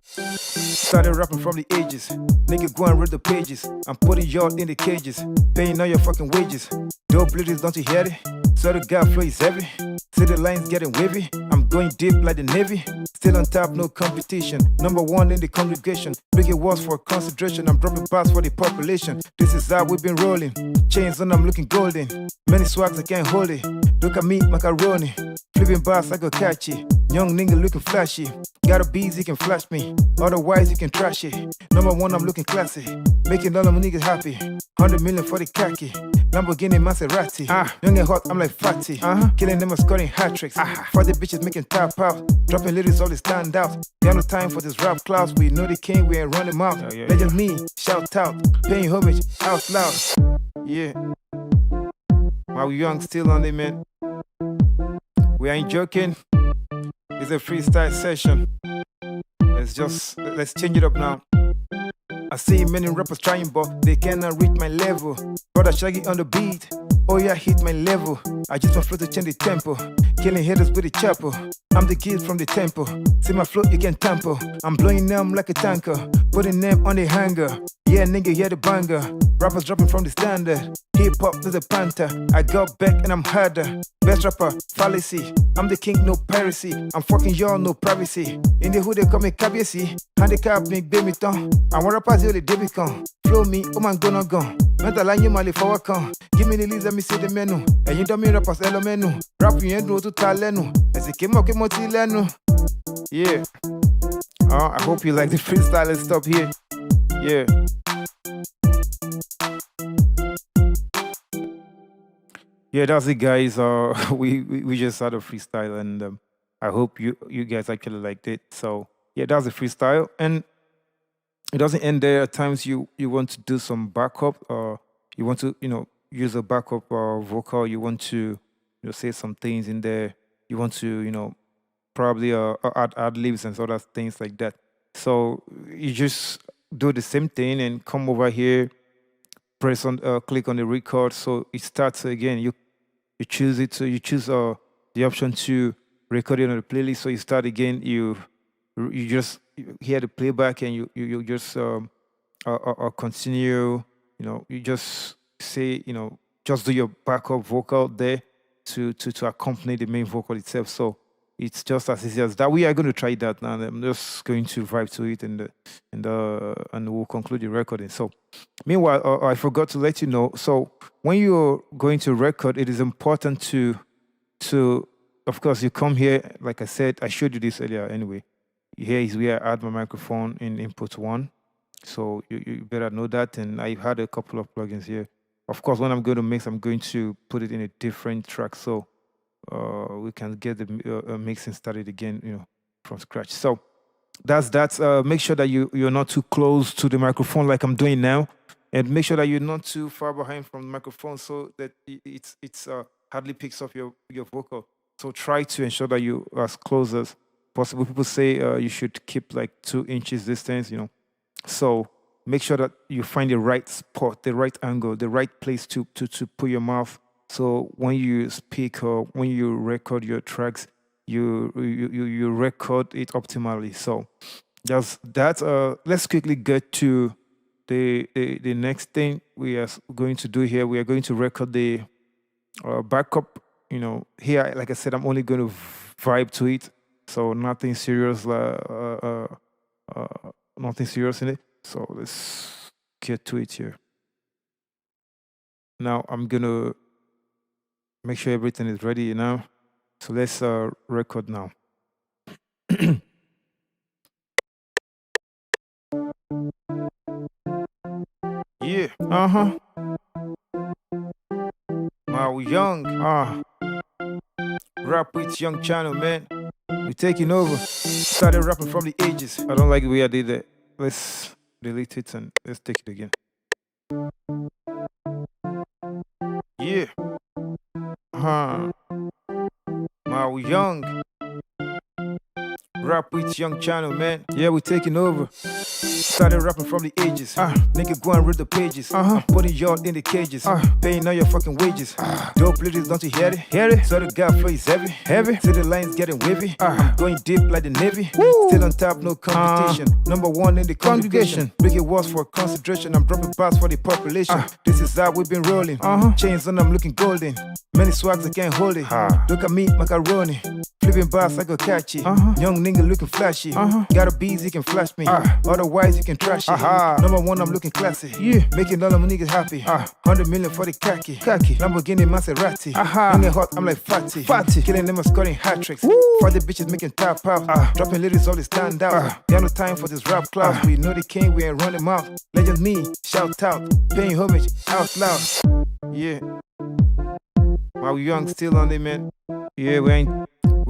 Started rapping from the ages. Nigga, go and read the pages. I'm putting y'all in the cages. Paying all your fucking wages. Dope ladies, don't you hear it? So the guy flow is heavy. See the lines getting wavy. I'm going deep like the Navy. Still on top, no competition. Number one in the congregation. Breaking walls for concentration. I'm dropping bars for the population. This is how we've been rolling. Chains on, I'm looking golden. Many swags, I can't hold it. Look at me, macaroni. Flipping bars, I go catchy. Young nigga looking flashy. Got a bees, he can flash me. Otherwise, you can trash it. Number one, I'm looking classy. Making all of my niggas happy. 100 million for the khaki. Lamborghini Maserati. Young and hot, I'm like fatty. Killing them and scoring hat tricks. For the bitches making tap out. Dropping lyrics, all they stand out. Got no time for this rap clouds. We know the king, we ain't running mouth. Legend me, shout out. Paying homage out loud. Yeah. Mao Young still on it, man. We ain't joking. It's a freestyle session. Let's change it up now. I see many rappers trying, but they cannot reach my level. Brother Shaggy on the beat. Oh yeah, hit my level. I just want flow to change the tempo. killing haters with a chopper. I'm the kid from the temple. See my float, you can tamper. I'm blowing them like a tanker, putting them on the hanger. Yeah, nigga, yeah, the banger. Rappers dropping from the standard. Hip hop to the panther. I got back and I'm harder. Best rapper, fallacy. I'm the king, no piracy. I'm fucking y'all, no privacy. In the hood, they call me Kabiesi. Handicap me, baby ton. I want rappers, you the debit con. Flow me, oh man, gonna gone. Mental line, you mali forward con. Give me the list, let me see the menu. And you don't mean rappers, hello menu. Rap, you ain't no to talenu. As it came up, lenu. Yeah. I hope you like the freestyle. Let's stop here. Yeah. Yeah, that's it, guys. We just had a freestyle, and I hope you guys actually liked it. So yeah, that's a freestyle, and it doesn't end there. At times, you want to do some backup, or you want to use a backup vocal. You want to say some things in there. You want to probably add ad libs and other things like that. So you just do the same thing and come over here, press on, click on the record, so it starts again. You choose it, so you choose the option to record it on the playlist. So you start again. You just hear the playback and you just continue. You just say just do your backup vocal there to accompany the main vocal itself. So it's just as easy as that. We are going to try that now. I'm just going to vibe to it and we'll conclude the recording. So, meanwhile, I forgot to let you know. So, when you're going to record, it is important to, of course, you come here. Like I said, I showed you this earlier. Anyway, here is where I add my microphone in input 1. So you better know that. And I had a couple of plugins here. Of course, when I'm going to mix, I'm going to put it in a different track. So we can get the mixing started again, from scratch. So that's that. Make sure that you're not too close to the microphone like I'm doing now, and make sure that you're not too far behind from the microphone so that it's hardly picks up your vocal. So try to ensure that you are as close as possible. People say you should keep like 2 inches distance, So make sure that you find the right spot, the right angle, the right place to put your mouth. So when you speak or when you record your tracks, you record it optimally. So just that. Let's quickly get to the next thing we are going to do here. We are going to record the backup. Here, like I said, I'm only going to vibe to it. So nothing serious. Nothing serious in it. So let's get to it here. Now I'm gonna make sure everything is ready now. So let's record now. Yeah. Mao Young. Rap with Young channel, man. We taking over. Started rapping from the ages. I don't like the way I did that. Let's delete it and let's take it again. Yeah. Mao Young. Rap with Young channel, man. Yeah, we taking over. Started rapping from the ages. Nigga, go and read the pages. I'm putting y'all in the cages. Paying all your fucking wages. Dope ladies, don't you hear it? Hear it? So the guy flow is heavy. Heavy. See the lines getting wavy. I'm going deep like the Navy. Woo. Still on top, no competition. Number 1 in the congregation. Breaking walls for concentration. I'm dropping bars for the population. This is how we've been rolling. Chains on, I'm looking golden. Many swags, I can't hold it. Look at me, macaroni. Flipping bars, I go catchy. Young nigga looking flashy. Got a bees, he can flash me. Otherwise, you can trash it. Number 1, I'm looking classy. Yeah. Making all of my niggas happy. 100 million for the khaki. Lamborghini Maserati. When they hot, I'm like fatty. Killing them and scoring hat tricks. For the bitches making tap out. Dropping lyrics, all they stand out. Got no time for this rap class. We know the king, we ain't running mouth. Legend me, shout out. Paying homage, out loud. Yeah. Mao Young still on it, man. Yeah, we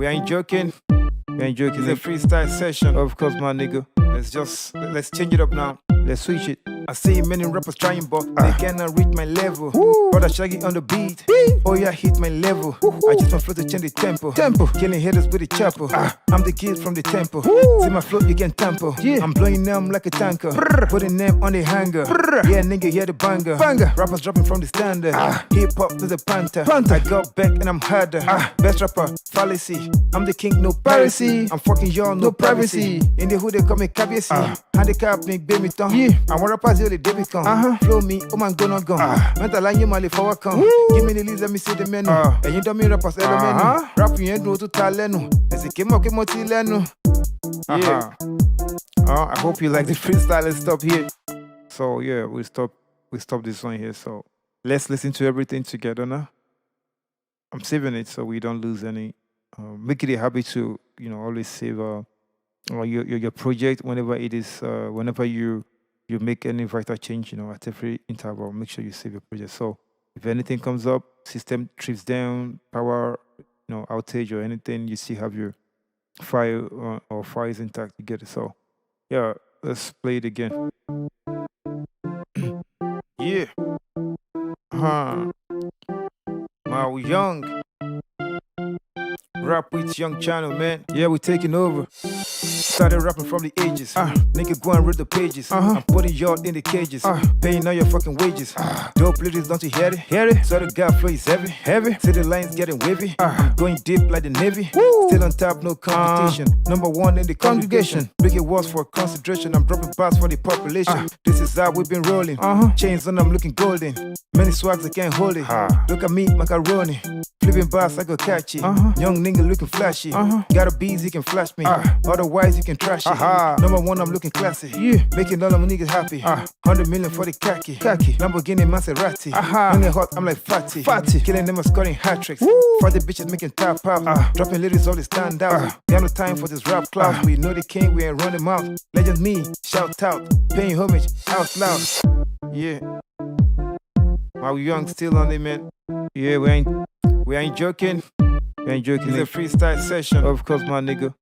ain't joking. We ain't joking. It's a freestyle session. Of course, my nigga. Let's change it up now. Let's switch it. I see many rappers trying, but they cannot reach my level. Brother Shaggy on the beat. Oh yeah, hit my level. I just my flow to change the tempo. Killing haters with the chopper. I'm the kid from the temple. See my flow, you can tamper. I'm blowing them like a tanker. Putting them on the hanger. Yeah, nigga, hear the banger. Rappers dropping from the standard. Hip hop to the panther. I got back and I'm harder. Best rapper, fallacy. I'm the king, no piracy. I'm fucking y'all, no privacy. In the hood, they call me Kabiesi. Handicap, make baby tongue. I want rappers, you the David come. Flow me, oh man, gonna go. Mental line, you mali for come. Give me the list, let me see the menu. And you don't mean rappers, the menu. Rap, you ain't no to talenu. As it came up, came out lenu. Yeah. I hope you like the freestyle. Let's stop here. So yeah, we stop this one here. So let's listen to everything together now. I'm saving it so we don't lose any. Make it a habit to always save your project whenever it is whenever you make any vital change at every interval. Make sure you save your project. So if anything comes up, system trips down, power outage or anything, you still have your file or files intact. You get it. So yeah, let's play it again. Yeah. Mao Young. Rap with Young Channel, man. Yeah, we taking over. Started rapping from the ages. Nigga, go and read the pages. I'm putting y'all in the cages. Paying all your fucking wages. Dope ladies, don't you hear it? So the guy flow is heavy. See the lines getting wavy. I'm going deep like the Navy. Still on top, no competition. Number one in the congregation. Biggie walls for concentration. I'm dropping bars for the population. This is how we've been rolling. Chains on, I'm looking golden. Many swags, I can't hold it. Look at me, macaroni. Flipping bars, I go catch it. Young nigga looking flashy. Got a bees, he can flash me. Otherwise, you can trash it. Number one, I'm looking classy. Making all of my niggas happy. 100 million for the khaki. Lamborghini Maserati. When they hot, I'm like fatty. Killing them and scoring hat tricks. For the bitches making top pop. Dropping lyrics, all they stand out. Got no time for this rap clout. We know the king, we ain't running mouth. Legend me, shout out. Paying homage, out loud. Yeah. Mao Young still on it, man. Yeah, we ain't joking. We ain't joking. It's a freestyle session. Of course, my nigga.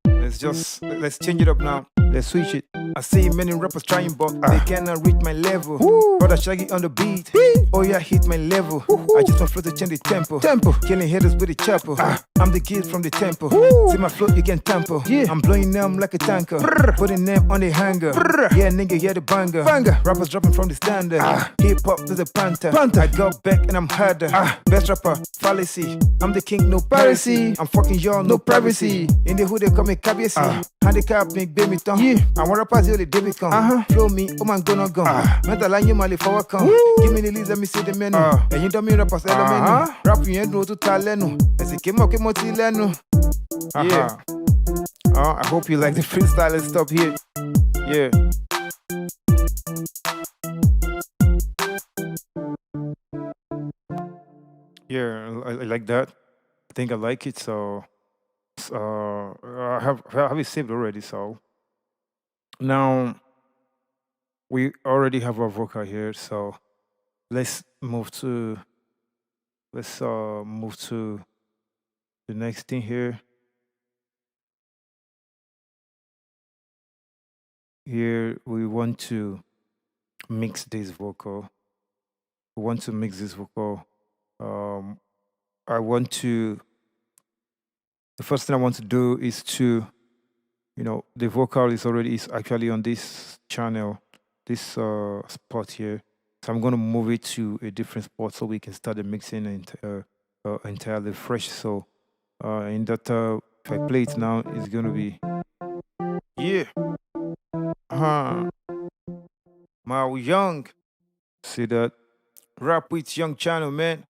Let's change it up now. Let's switch it. I see many rappers trying, but they cannot reach my level. Brother Shaggy on the beat. Oh yeah, hit my level. I just want flow to change the tempo. Killing haters with the chopper. I'm the kid from the temple. See my flow, you can tamper. I'm blowing them like a tanker. Putting them on the hanger. Yeah, nigga, hear the banger. Rappers dropping from the standard. Hip hop to the panther. I got back and I'm harder. Best rapper, fallacy. I'm the king, no piracy. I'm fucking y'all, no privacy. In the hood, they call me Kabiesi. Handicap, make baby tongue. I want rappers, you the David come. Flow me, oh man, gonna go. Mental line, you mali for come. Give me the list, let me see the menu. And you don't mean rappers, the menu. Rap, you ain't no to talenu. As it came up, came out lenu. Yeah. I hope you like the freestyle. Let's stop here. Yeah. Yeah, I like that. I think I like it. So I have it saved already. So now we already have our vocal here. So let's move to the next thing here. Here we want to mix this vocal. We want to mix this vocal. I want to. The first thing I want to do is to, the vocal is actually on this channel, this spot here. So I'm going to move it to a different spot so we can start the mixing entirely fresh. So in that, if I play it now, it's going to be, yeah. Mao Young. See that? Rap with Young Channel, man.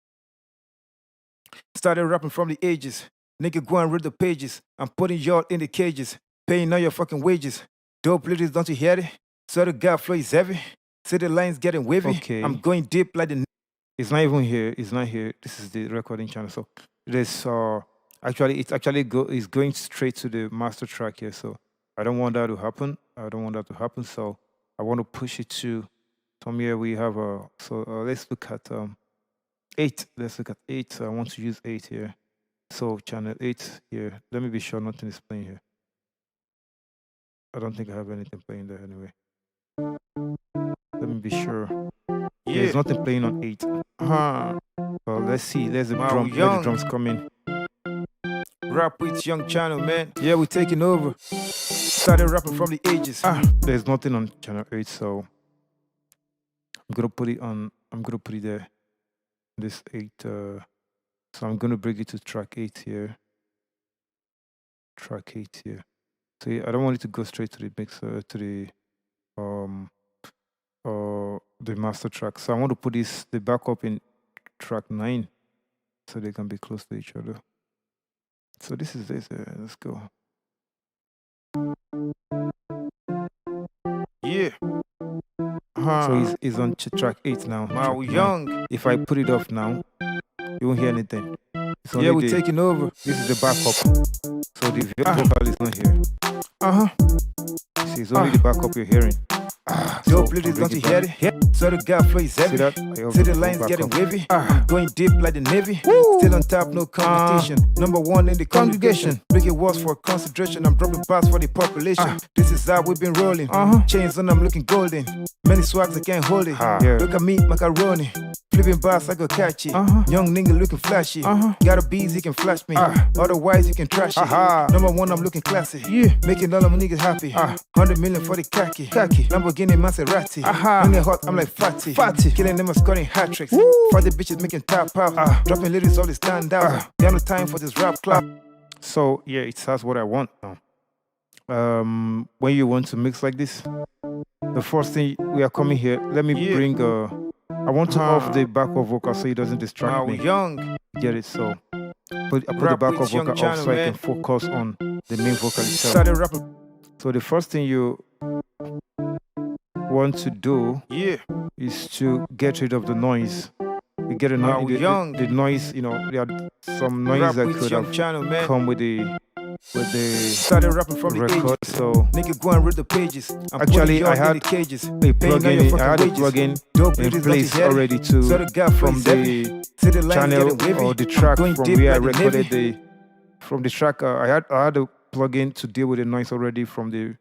Started rapping from the ages. Nigga, go and read the pages. I'm putting y'all in the cages. Paying all your fucking wages. Dope ladies, don't you hear it? So the guy flow is heavy. See the lines getting wavy. Okay. I'm going deep like the... It's not even here. It's not here. This is the recording channel. So this it's going straight to the master track here. So I don't want that to happen. So I want to push it to from here. We have let's look at 8. Let's look at 8. So I want to use 8 here. So channel 8 here. Let me be sure nothing is playing here. I don't think I have anything playing there anyway. Let me be sure. Yeah, there's nothing playing on 8. Well, let's see. Let the drums come in. Rap with Young Channel, man. Yeah, we're taking over. Started rapping from the ages. There's nothing on channel 8, so I'm gonna put it on. I'm gonna put it there. This 8. So I'm gonna bring it to track 8 here. Track 8 here. So yeah, I don't want it to go straight to the mixer, to the master track. So I want to put the backup in track 9, so they can be close to each other. So this is this. Let's go. Yeah. So it's on track 8 now. Wow, young. If I put it off now, you won't hear anything. Yeah, we're taking over. This is the backup. So the vocal is not here. You see, it's only the backup you're hearing. Yo, please don't you hear it? Yeah. So the guy flow is heavy. See the lines getting wavy. Going deep like the Navy. Still on top, no competition. Number 1 in the congregation. Big it was for concentration. I'm dropping bars for the population. This is how we've been rolling. Chains on, I'm looking golden. Many swags, I can't hold it. Look at me, macaroni. Flipping bars, I go catch it. Young nigga looking flashy. Got a bees, you can flash me. Otherwise, you can trash it. Number 1, I'm looking classy. Making all of my niggas happy. 100 million for the khaki. Lamborghini Maserati. When they hot, I'm like fatty. Killing them and scoring hat tricks. For the bitches making top out. Dropping lyrics, all they stand out. Got no time for this rap club. So yeah, it's that's what I want now. When you want to mix like this, the first thing we are coming here. Let me bring I want to off the backup vocal so it doesn't distract me. Young. Get it? So I put the backup vocal off so I can focus on the main vocal itself. So the first thing you want to do is to get rid of the noise. You get the noise, you know, there are some noise that could have come with the started rapping from record. The ages. So nigga go and read the pages. Actually, I had a plugin in place already too from the channel or the track from where I recorded from the track. I had a plugin to deal with the noise already from the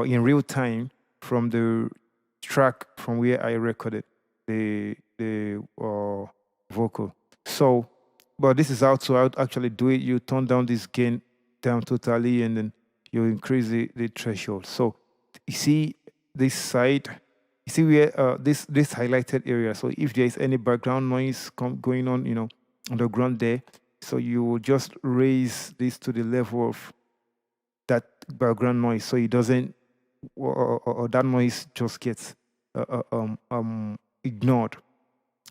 in real time from the track from where I recorded the vocal. So, but this is how to actually do it. You turn down this gain down totally, and then you increase the threshold. So you see this side, you see where this highlighted area. So if there is any background noise going on, you know, underground there, so you will just raise this to the level of that background noise, so it doesn't, or that noise just gets ignored,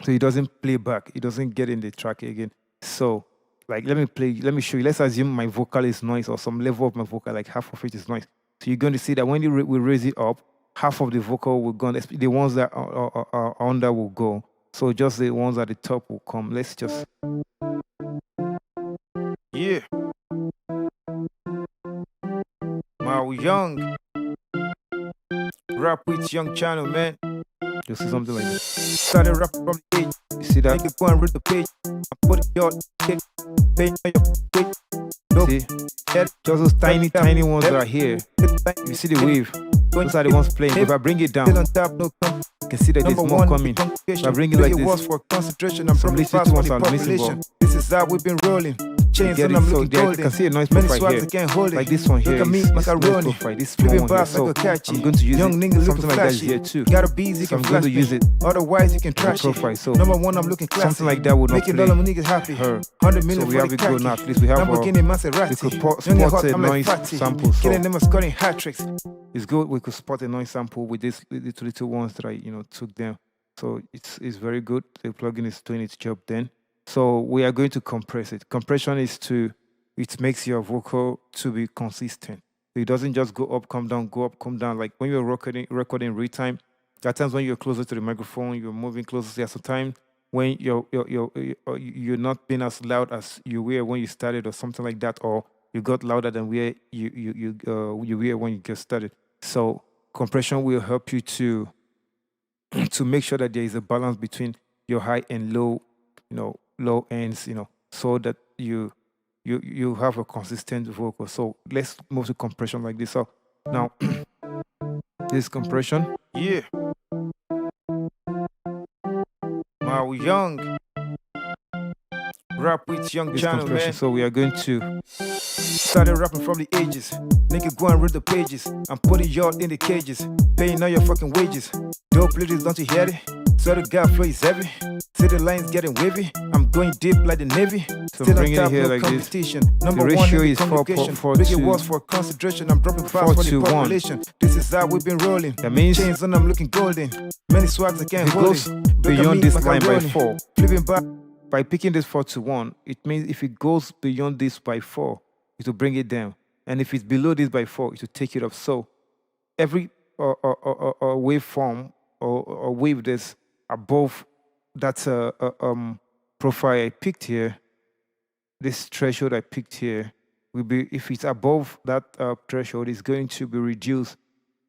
so it doesn't play back. It doesn't get in the track again. So. Like, let me show you. Let's assume my vocal is noise, or some level of my vocal, like half of it is noise. So you're going to see that when we raise it up, half of the vocal will go, the ones that are under will go. So just the ones at the top will come. Let's just... Yeah. Wow, young. Rap with Young Channel, man. You'll see something like this. Started rapping from the age. You see that? You go and read the page. I put it your kick. See? Just those tiny ones that are here. You see the wave. Those are the ones playing. If I bring it down, you can see that there's more coming. If I bring it like this, some little ones are missing. This is how we've been rolling. Chains and I'm looking golden. You can see a noise profile here. Like this one here. Look at me, macaroni. This small one here. So I'm going to use something like that here too. Got a bees, you can flash me. Use it. Otherwise, you can trash it. So number 1, I'm looking classy. Something like that would not play. Making all of my niggas happy. 100 million for the khaki. Now, at least we have Lamborghini Maserati. We could spot a noise sample. Killing them and scoring hat tricks. It's good. We could spot a noise sample with these little ones that I took them. So it's very good. The plugin is doing its job then. So we are going to compress it. Compression is it makes your vocal to be consistent. It doesn't just go up, come down, go up, come down. Like when you're recording real time, there are times when you're closer to the microphone, you're moving closer. There's a time when you're not being as loud as you were when you started, or something like that, or you got louder than where you were when you get started. So compression will help you to make sure that there is a balance between your high and low, low ends, so that you have a consistent vocal. So let's move to compression like this. So now this compression, yeah. Wow, young. Rap with young channel, man. So we are going to started rapping from the ages. Nigga, go and read the pages. I'm putting y'all in the cages, paying all your fucking wages. Dope ladies, don't you hear it? So the guy flow is heavy. See the lines getting wavy. I'm going deep like the Navy. So still bringing it here no like competition. This. Number the ratio one in the is 4.4 Big awards for concentration. I'm dropping fast for the population. This is how we've been rolling. That means chains on, I'm looking golden. Many swags I can't hold it. Beyond this line by 4. Flipping back. By picking this 4-1, it means if it goes beyond this by 4, it will bring it down. And if it's below this by 4, it will take it up. So every waveform or wave that's above that profile I picked here, this threshold I picked here, will be, if it's above that threshold, it's going to be reduced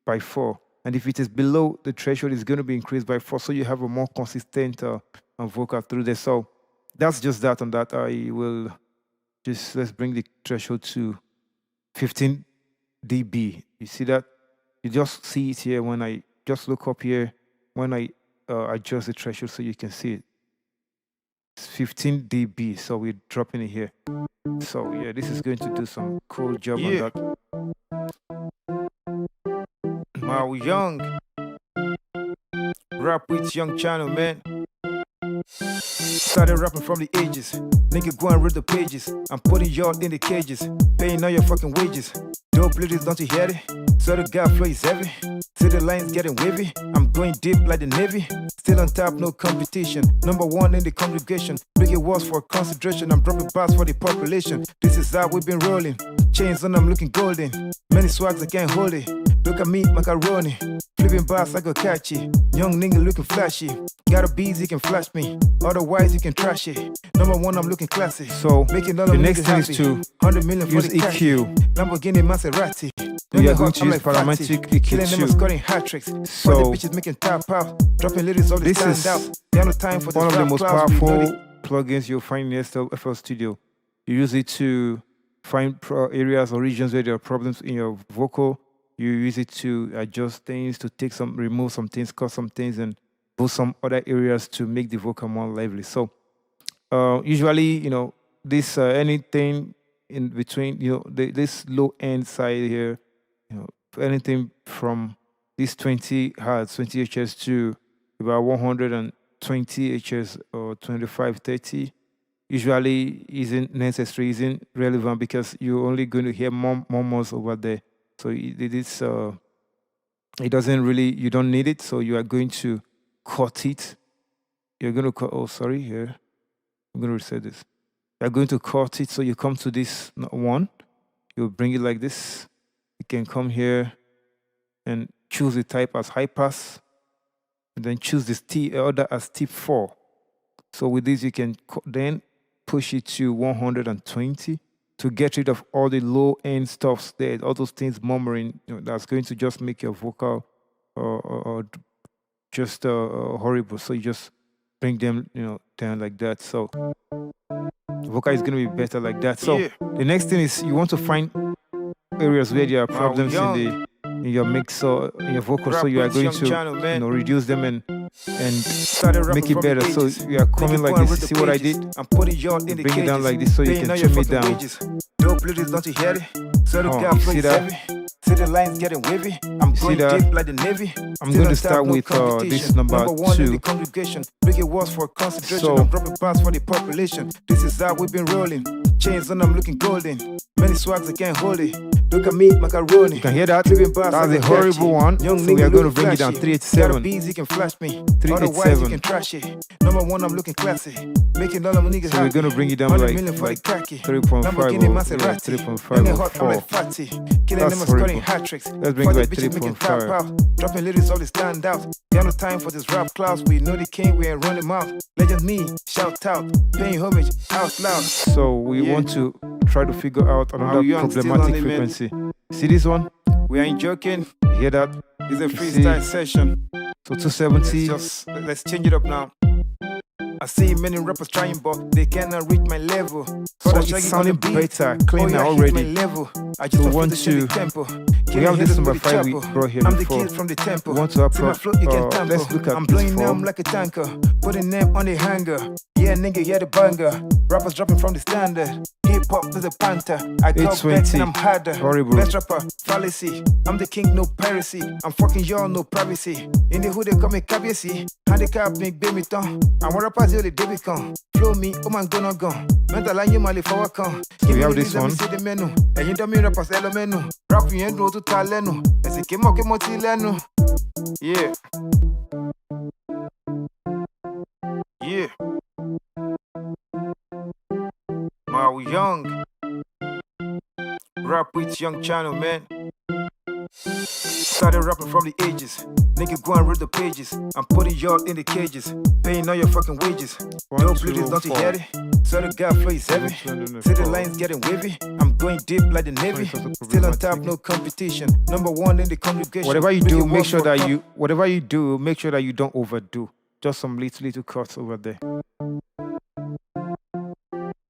by 4. And if it is below the threshold, it's going to be increased by 4. So you have a more consistent vocal through there. So that's just that on that. I will just, let's bring the threshold to 15 dB. You see that? You just see it here when I just look up here, when I adjust the threshold so you can see it. It's 15 dB, so we're dropping it here. So yeah, this is going to do some cool job on that. Wow, young. Rap with young channel, man. Started rapping from the ages. Nigga, go and read the pages. I'm putting y'all in the cages, paying all your fucking wages. Dope ladies, don't you hear it? So the guy flow is heavy. See the lines getting wavy. I'm going deep like the Navy. Still on top, no competition. Number one in the congregation. Big awards for concentration. I'm dropping bars for the population. This is how we've been rolling. Chains on, I'm looking golden. Many swags, I can't hold it. Look at me, macaroni. Flipping bars, I go catchy. Young nigga looking flashy. Got a bees, you can flash me. Otherwise, you can trash it. Number one, I'm looking classy. So, making all the next thing is to 100 million for the EQ. Lamborghini Maserati. We are going to use parametric EQ killing them and scoring hat tricks. So, the bitches making tap out. Dropping lyrics all the stand out. There no time for one of the most powerful plugins you'll find in FL Studio. You use it to find areas or regions where there are problems in your vocal. You use it to adjust things, to take some, remove some things, cut some things, and boost some other areas to make the vocal more lively. So usually, you know, this anything in between, you know, this low end side here, you know, anything from this 20 hertz, 20 Hz to about 120 Hz or 25, 30, usually isn't necessary, isn't relevant because you're only going to hear more over there. So it doesn't really, you don't need it. So you are going to cut it. You're going to cut, oh, sorry, here. I'm going to reset this. You're going to cut it. So you come to this one. You'll bring it like this. You can come here and choose the type as high pass. And then choose this order as tip 4. So with this, you can then push it to 120. To get rid of all the low-end stuffs there, all those things murmuring, you know, that's going to just make your vocal just horrible. So you just bring them, you know, down like that. So the vocal is going to be better like that. So the next thing is you want to find areas where there are problems in your mix or in your vocal. So you are going to you know, reduce them and make it better. So you are coming like this. See what I did? I'm putting y'all in the bring it down like this so you can trim it down. Dope ladies, don't you hear it? So the guy see that? See the lines getting wavy. I'm going deep like the Navy. I'm going to start with this number 2. In the congregation. Big awards for concentration. So, I'm dropping bars for the population. This is how we've been rolling. Chains on, I'm looking golden. Many swags, I can't hold it. Look at me, macaroni. You can hear that? That's a horrible one. Young so we are going to bring it down 387. Bees, you can flash me. 387. You can trash it. Number one, I'm looking classy. Making all of my niggas. So we're going to bring it down like 3.5 or 3.5 or 4. That's horrible. Let's bring it like 3.5. Dropping lyrics all the stand out. Got no time for this rap clouds. We know the king, we ain't running mouth. Legend me, shout out, paying homage out loud. So we want to try to figure out another problematic frequency. See this one? We ain't joking. You hear that? It's a freestyle session. So 270. Let's change it up now. I see many rappers trying, but they cannot reach my level. So it's sounding better, cleaner already. I just want to tempo. We have this number 5 we brought here before. I'm the kid from the temple. We want to approach. Let's look at I'm blowing them like a tanker. putting them on the hanger. Yeah, nigga, yeah, the banger. Rappers dropping from the standard. Hip hop is a panther. I go back and I'm harder. Horrible. Best rapper, fallacy. I'm the king, no piracy. I'm fucking y'all, no privacy. In the hood, they call me Kabiesi. Handicap, make baby tongue. I'm what rappers, you the debby con. Flow me, oh man, gonna go. Mental line, you mali for come. Give me this one. See the menu. And you don't mean rappers, elo menu. Rap, you ain't no to talenu. As a kimo, kimo, tilenu. Yeah. Yeah. Maui Young. Rap with Young Channel, man. Started rapping from the ages. Nigga, go and read the pages. I'm putting y'all in the cages. Paying all your fucking wages. No bleeders, don't you hear it? So the guy flow is heavy. See the lines getting wavy. I'm going deep like the Navy. Still on top, no competition. Number one in the congregation. Whatever you do, make sure that you don't overdo. Just some little cuts over there.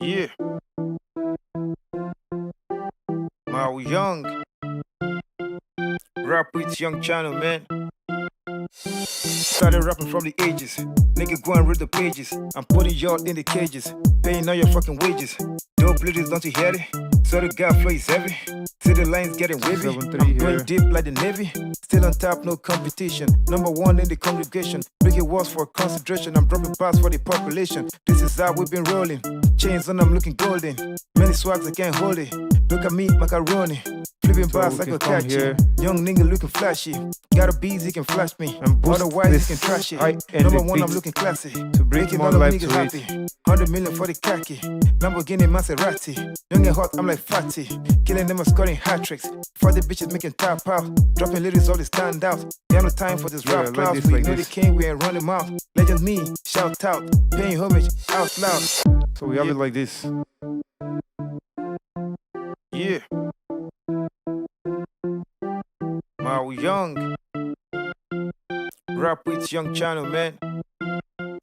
Yeah. Maui Young. Rap with Young Channel, man. Started rapping from the ages. Nigga, go and read the pages. I'm putting y'all in the cages. Paying all your fucking wages. No bleeders, don't you hear it? So the guy flow is heavy. See the lines getting wavy. I'm going deep like the Navy. Still on top, no competition. Number one in the congregation. Breaking walls for concentration. I'm dropping bars for the population. This is how we've been rolling. Chains on, I'm looking golden. Many swags, I can't hold it. Look at me, macaroni. Flipping bars like a catch. Young nigga looking flashy. Got a bees, he can flash me. Otherwise, he can trash it. Number one, I'm looking classy. To breaking all the niggas happy. 100 million for the khaki. Lamborghini Maserati. Young and hot, I'm like fatty. Killing them and scoring hat tricks. For the bitches making tap out. Dropping lyrics, all they stand out. They have no time for this rap clouds. We know the king, we ain't running mouth. Legend me, shout out. Paying homage out loud. So we have it like this. Yeah. Maui Young. Rap with Young Channel, man.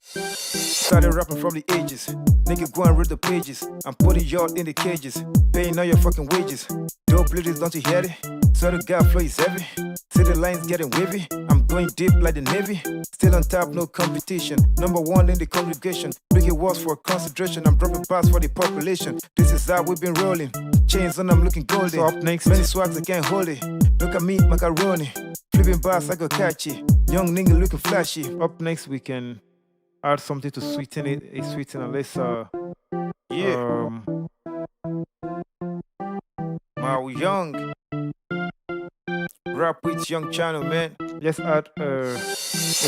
Started rapping from the ages. Nigga, go and read the pages. I'm putting y'all in the cages. Paying all your fucking wages. No bleeders, don't you hear it? So the guy flow is heavy. See the lines getting wavy. I'm going deep like the Navy. Still on top, no competition. Number one in the congregation. Breaking walls for concentration. I'm dropping bars for the population. This is how we've been rolling. Chains on, I'm looking golden. So up next, many swags, I can't hold it. Look at me, macaroni. Flipping bars, I go catchy. Young nigga looking flashy. Up next, we can add something to sweeten it. Sweeten, let's Maui Young. Rap with Young Channel, man. Let's add a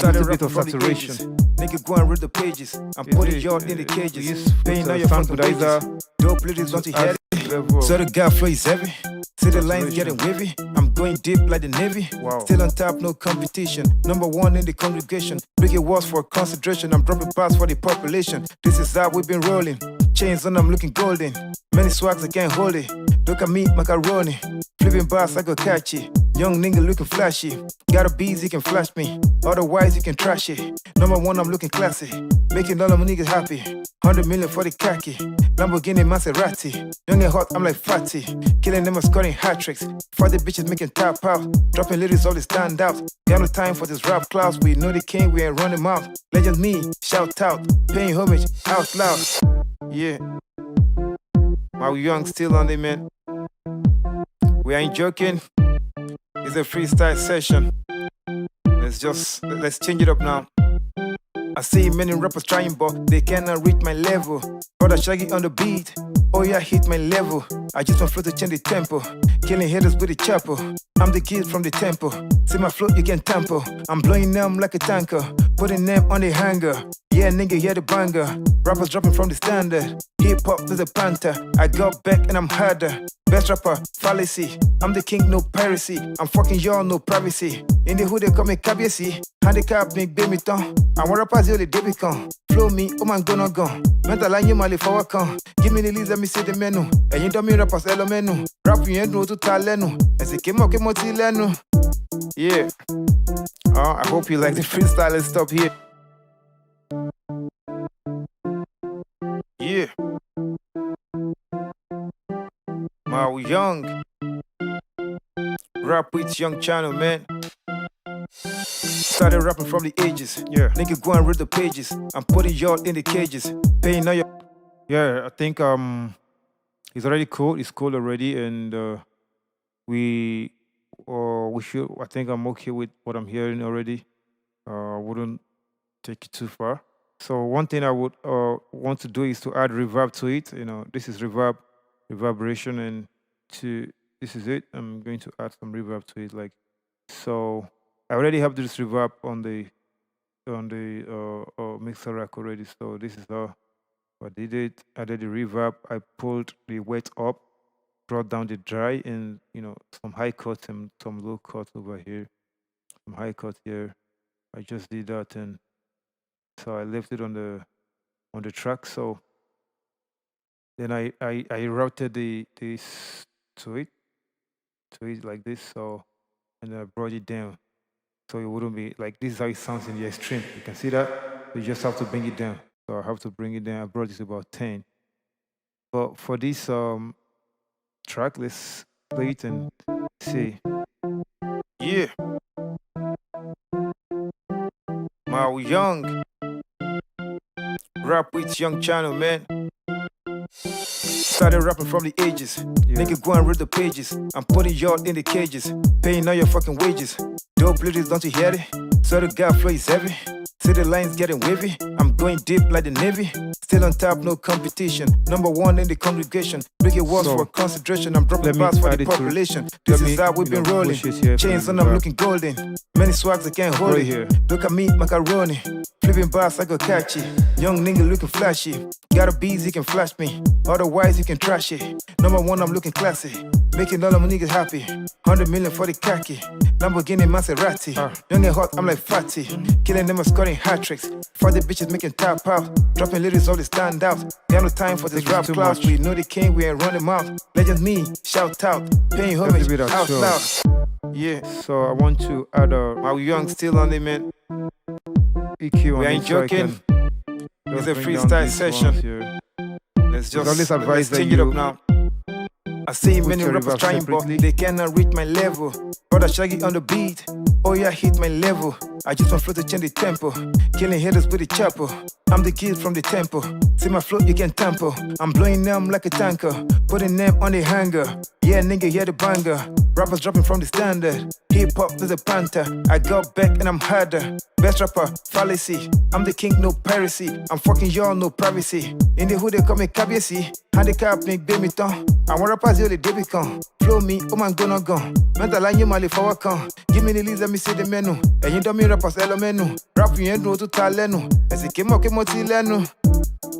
little bit of saturation. Nigga, go and read the pages. I'm putting y'all in the cages. Paying all your fucking wages. Dope ladies, don't you hear it? So the guy flow is heavy. See the lines getting wavy. I'm going deep like the Navy. Still on top, no competition. Number one in the congregation. Breaking walls for concentration. I'm dropping bars for the population. This is how we've been rolling. Chains on, I'm looking golden. Many swags, I can't hold it. Look at me, macaroni. Flipping bars, I go catchy. Young nigga looking flashy. Got a bees, he can flash me. Otherwise, he can trash it. Number one, I'm looking classy. Making all of my niggas happy. 100 million for the khaki. Lamborghini Maserati. Young and hot, I'm like fatty. Killing them and scoring hat tricks. For the bitches making tap out. Dropping lyrics, all they stand out. Got no time for this rap clouds. We know the king, we ain't running mouth. Legend me, shout out. Paying homage out loud. Yeah. Maui Young still on it, man. We ain't joking. It's a freestyle session. Let's change it up now. I see many rappers trying, but they cannot reach my level. Brother Shaggy on the beat. Oh yeah, hit my level. I just want flow to change the tempo. Killing haters with the chopper. I'm the kid from the temple. See my flow, you can tamper. I'm blowing them like a tanker. Putting them on the hanger. Yeah, nigga, yeah, the banger. Rappers dropping from the standard. Hip hop is a panther. I got back and I'm harder. Best rapper, fallacy. I'm the king, no piracy. I'm fucking y'all, no privacy. In the hood, they call me Kabiesi. Handicap, make baby tongue. I'm one rapper, the debby con. Flow me, oh man, gonna go. Mental line, you mali for come. Give me the list, let me see the menu. And you don't mean rappers, elo menu. Rap, you ain't no to talenu. And say, kemo tilenu. Yeah. I hope you like the freestyle. Let's stop here. Yeah. Maui Young. Rap with Young Channel, man. Started rapping from the ages. Yeah. Nigga, go and read the pages. I'm putting y'all in the cages. Paying all your. Yeah, I think it's already cool. It's cool already, and we should. I think I'm okay with what I'm hearing already. Wouldn't take it too far. So one thing I would want to do is to add reverb to it. You know, this is reverberation, and this is it. I'm going to add some reverb to it, like so. I already have this reverb on the mixer rack already. So this is how I did it. I did the reverb. I pulled the wet up, brought down the dry, and some high cuts and some low cuts over here. Some high cuts here. I just did that, and so I left it on the track. So then I routed this to it like this. So and I brought it down. So it wouldn't be like this is how it sounds in the extreme. You can see that. You just have to bring it down. So I have to bring it down. I brought it to about 10. But for this track, let's play it and see. Yeah. Mao Young. Rap with Young Channel, man. Started rapping from the ages. Yeah. Nigga, go and read the pages. I'm putting y'all in the cages. Paying all your fucking wages. Dope ladies, don't you hear it? So the guy flow is heavy. See the lines getting wavy. I'm going deep like the Navy. Still on top, no competition. Number one in the congregation. Breaking walls for concentration. I'm dropping bars for the population. This is how we've been rolling. Chains on, I'm looking golden. Many swags, I can't hold it. Look at me, macaroni. Flipping bars, I go catchy. Young nigga looking flashy. Got a bees, he can flash me. Otherwise, you can trash it. Number one, I'm looking classy. Making all of my niggas happy. 100 million for the khaki. Lamborghini Maserati. Young and hot, I'm like fatty. Killing them and scoring hat tricks. For the bitches making tap out. Dropping lyrics, all the stand out. They have no time for this rap class. We know the king, we ain't running mouth. Legend me, shout out. Paying homage out loud. Yeah, so I want to add Mao Young still on it, man. EQ on. We ain't joking. It's a freestyle session. Let's change it up now. I see many rappers trying, but they cannot reach my level. Brother Shaggy on the beat, oh yeah, hit my level. I just want flow to change the tempo, killing haters with the chopper. I'm the kid from the temple. See my flow, you can tempo. I'm blowing them like a tanker, putting them on the hanger. Yeah, nigga, hear the banger. Rappers dropping from the standard. Hip hop is a panther. I got back and I'm harder. Best rapper, fallacy. I'm the king, no piracy. I'm fucking y'all, no privacy. In the hood, they call me Kabiesi. Handicap, make baby ton. I want rappers, you the debit con. Flow me, oh man, gonna gone. Mental line, you mali for con. Give me the list, let me see the menu. And you don't me rappers, hello menu. Rap, you ain't no to talenu. As it came up,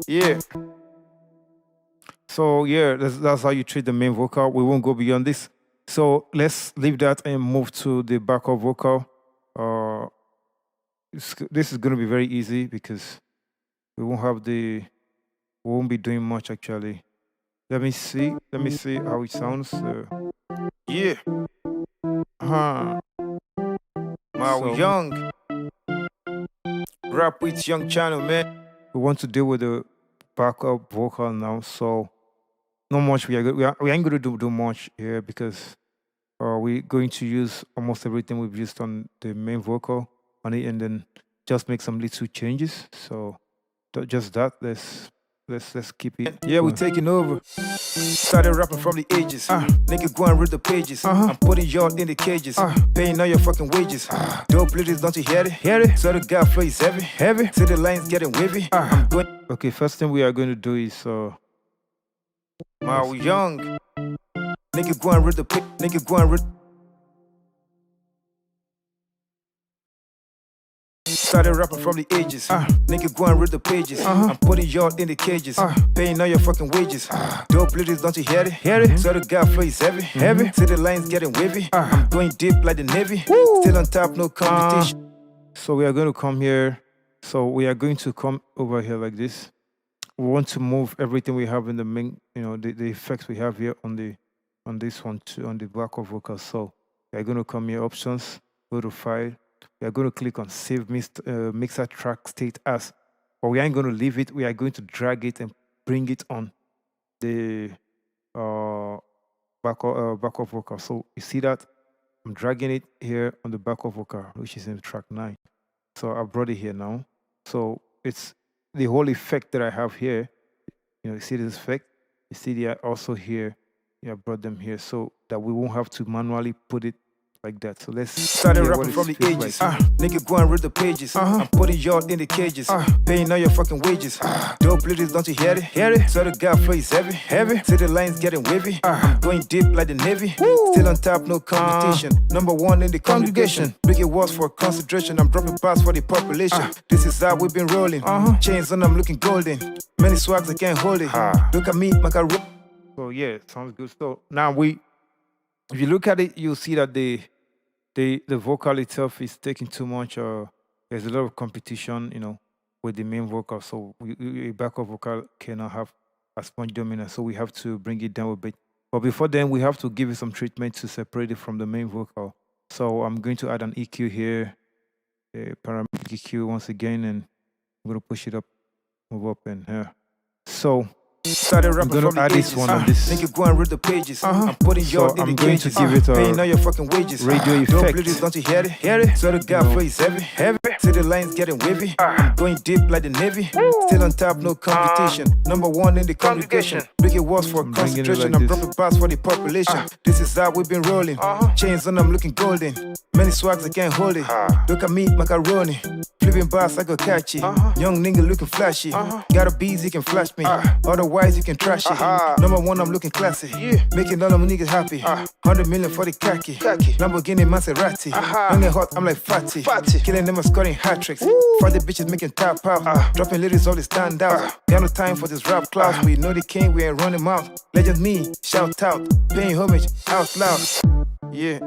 yeah. So yeah, that's how you treat the main vocal. We won't go beyond this. So let's leave that and move to the backup vocal. This is going to be very easy because we won't be doing much actually. Let me see how it sounds. Yeah. Mao Young. Rap with Young Channel, man. We want to deal with the backup vocal now, so not much. We ain't going to do much here because we're going to use almost everything we've used on the main vocal on it, and then just make some little changes. So just that. Let's keep it. Yeah, we're taking over. Started rapping from the ages. Nigga, go and read the pages. I'm putting y'all in the cages. Paying all your fucking wages. Dope ladies, don't you hear it? So the guy flow is heavy. See the lines getting wavy. I'm going. Okay, first thing we are going to do is Mao Young. Nigga, go and read the Nigga, go and read. Started rapping from the ages. Nigga, go and read the pages. I'm putting y'all in the cages. Paying all your fucking wages. Dope ladies, don't you hear it? So the guy flow is heavy. See the lines getting wavy. I'm going deep like the Navy. Still on top, no competition. So we are going to come here. So we are going to come over here like this. We want to move everything we have in the main, the effects we have here on this one too, on the backup vocal. So we are going to come here, options, go to file. We are going to click on Save Mixer Track State As. But we aren't going to leave it. We are going to drag it and bring it on the backup vocal. So you see that? I'm dragging it here on the backup vocal, which is in track 9. So I brought it here now. So it's the whole effect that I have here. You see this effect? You see they are also here. I brought them here so that we won't have to manually put it like that. So let's started rapping from the ages. Nigga, go and read the pages. I'm putting y'all in the cages. Paying all your fucking wages. Dope ladies, don't you hear it? Hear it? So the guy flow is heavy. Heavy. See the lines getting wavy. I'm going deep like the Navy. Still on top, no competition. Number one in the congregation. Biggie walls for concentration. I'm dropping bars for the population. This is how we've been rolling. Chains on, I'm looking golden. Many swags, I can't hold it. Look at me, my career. So yeah, sounds good. So now if you look at it, you'll see that the vocal itself is taking too much. There's a lot of competition, with the main vocal. So a backup vocal cannot have as much dominance. So we have to bring it down a bit. But before then, we have to give it some treatment to separate it from the main vocal. So I'm going to add an EQ here, a paramedic EQ once again, and I'm going to push it up, move up, and here. So started rapping I'm from gonna add the this ages. one on this. Nigga, go and read the pages. I'm putting So y'all in I'm the going to cages. give it a paying all your fucking wages. radio Dope effect. ladies, don't you hear it? Hear it? So the guy flow is heavy. Heavy. See the lines getting wavy. I'm going deep like the Navy. Still on top, no competition. Number one in the congregation. Biggie walls for I'm bringing it concentration. like I'm this. dropping bars for the population. This is how we've been rolling. Chains on, I'm looking golden. Many swags, I can't hold it. Look at me, macaroni. Flipping bars, I go catchy. Young nigga looking flashy. Got a bees, you can flash me. Otherwise, you can trash it. Number one, I'm looking classy. Making all them niggas happy. 100 million for the khaki. Lamborghini Maserati. Young and hot, I'm like fatty. Killing them and scoring hat tricks. For the bitches making top out. Dropping lyrics, all the stand out. Got no time for this rap class. We know the king, we ain't running mouth. Legend me, shout out. Paying homage, out loud. Yeah.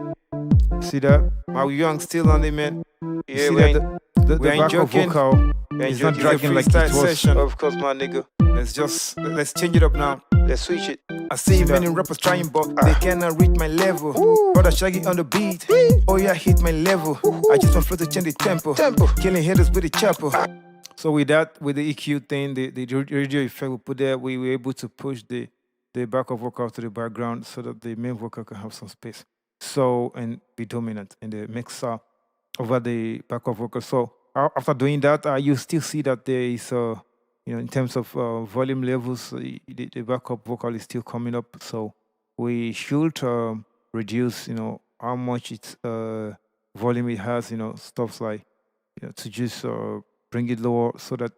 See that? My young still on it, man. Yeah, See we that ain't, the we ain't backup joking. vocal we ain't is not joking. dragging like Freestyle it was. session. Of course, my nigga. Let's change it up now. Let's switch it. I see many rappers trying, but they cannot reach my level. Brother Shaggy on the beat. Oh yeah, hit my level. I just want flow to change the tempo. Killing haters with the chopper. So with that, with the EQ thing, the radio effect we put there, we were able to push the backup vocal to the background so that the main vocal can have some space. So, and be dominant in the mixer over the backup vocal. So after doing that, you still see that there is, in terms of volume levels, the backup vocal is still coming up. So we should reduce, how much its volume it has, stuff like, to just bring it lower so that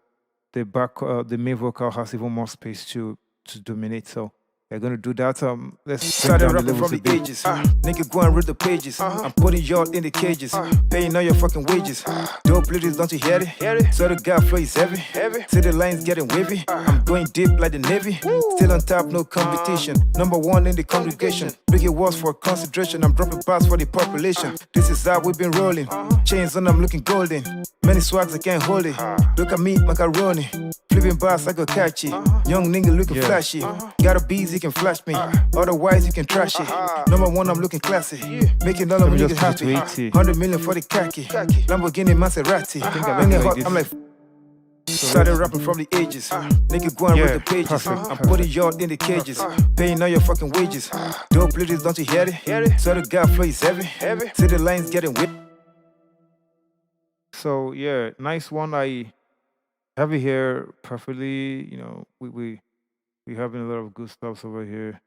the main vocal has even more space to dominate. So we're gonna do that. Let's bring started down the rapping levels from a the bit. ages. Nigga, go and read the pages. I'm putting y'all in the cages. Paying all your fucking wages. Dope ladies, don't you hear it? Hear it? So the guy flow is heavy. Heavy. See the lines getting wavy. I'm going deep like the Navy. Still on top, no competition. Number one in the congregation. Biggie walls for concentration. I'm dropping bars for the population. This is how we've been rolling. Chains on, I'm looking golden. Many swags, I can't hold it. Look at me, macaroni. Flipping bars, I go catchy. Young nigga looking flashy. Got a bees, you can flash me. Otherwise, you can trash it. Number one, I'm looking classy. Making all of Let my me niggas just push it happy. to 80. 100 million for the khaki. Lamborghini Maserati. I Young like and hot, this. I'm like. Started rapping from the ages. Nigga, go and read the pages. perfect, I'm putting y'all in the cages. Paying all your fucking wages. Dope ladies, don't you hear it? So the guy flow is heavy. See the lines getting wet. So yeah, nice one. I have it here perfectly. We having a lot of good stuff over here.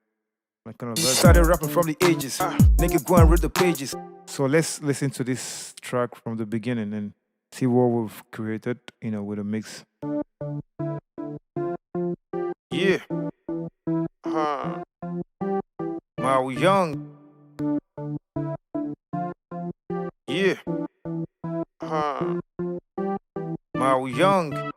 I kind of love it. Started rapping from the ages. Nigga, go and read the pages. So let's listen to this track from the beginning and see what we've created, with a mix. Yeah. Mao Young. Yeah. Mao Young.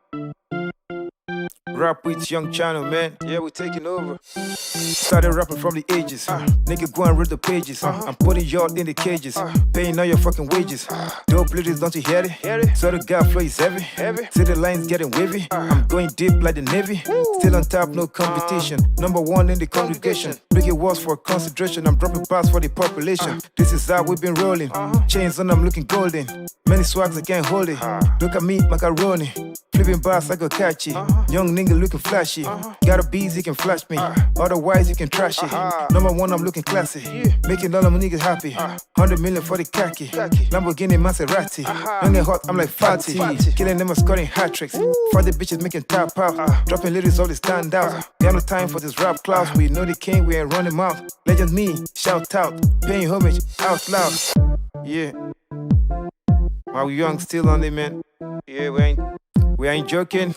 Rap with Young Channel, man. Yeah, we're taking over. Started rapping from the ages. Nigga, go and read the pages. I'm putting y'all in the cages. Paying all your fucking wages. Dope ladies, don't you hear it? So the guy flow is heavy. See the lines getting wavy. I'm going deep like the Navy. Still on top, no competition. Number one in the congregation. Breaking walls for concentration, I'm dropping bars for the population. This is how we've been rolling. Chains on, I'm looking golden. Many swags, I can't hold it. Look at me, macaroni. Flipping bars, I go catchy. Young nigga looking flashy. Got a bees, you can flash me. Otherwise, you can trash it. Number one, I'm looking classy. Making all of my niggas happy. 100 million for the khaki. Lamborghini Maserati. When they hot, I'm like fatty. Killing them and scoring hat tricks. For the bitches making tap out. Dropping lyrics, all the stand out. Got no time for this rap clouds. We know the king, we ain't running mouth. Legend me, shout out. Paying homage out loud. Yeah. While we young, still on it, man. Yeah, we ain't joking.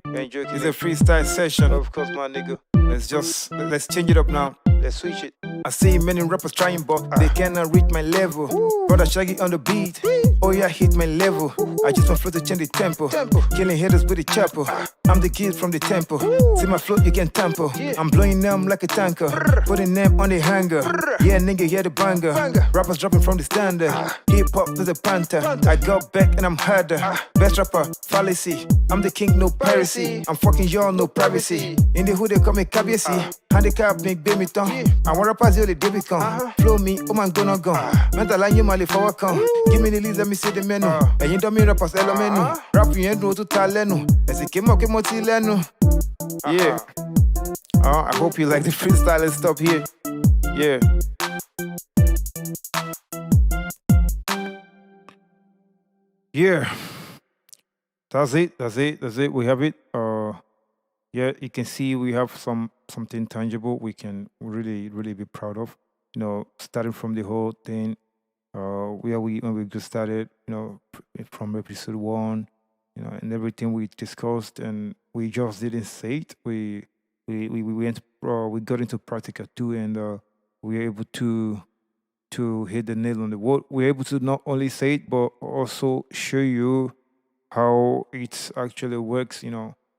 We ain't joking. It's a freestyle session. Of course, my nigga. Let's change it up now. Let's switch it. I see many rappers trying, but they cannot reach my level. Brother Shaggy on the beat. Oh yeah, hit my level. I just want flow to change the tempo. Killing haters with the chopper. I'm the kid from the temple. See my flow, you can tamper. I'm blowing them like a tanker. Putting them on the hanger. Yeah, nigga, yeah, the banger. Rappers dropping from the standard. Hip hop to the panther. I got back and I'm harder. Best rapper, fallacy. I'm the king, no piracy. I'm fucking y'all, no privacy. In the hood, they call me Kabiesi. Handicap, big baby tongue. I want rappers, you the baby come. Flow me, oh man, gonna go. Mental line, you mali for come. Give me the list, let me see the menu. And you don't mean rappers, hello menu. Rap, you ain't no to talenu. As it came up, came out to lenu. Yeah. I hope you like the freestyle and stuff here. Yeah. Yeah. That's it. We have it. Yeah, you can see we have something tangible we can really be proud of. Starting from the whole thing, when we just started, from episode 1, and everything we discussed, and we just didn't say it. We got into practical 2, and we were able to hit the nail on the word. We're able to not only say it, but also show you how it actually works,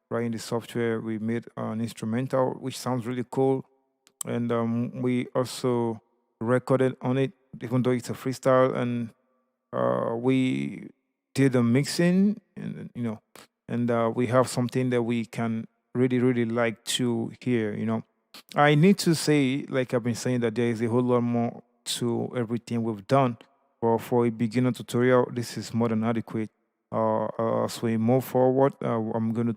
right in the software. We made an instrumental, which sounds really cool. And we also recorded on it, even though it's a freestyle. And we did a mixing, and we have something that we can really like to hear. I need to say, like I've been saying, that there is a whole lot more to everything we've done. But for a beginner tutorial, this is more than adequate. As we move forward, I'm gonna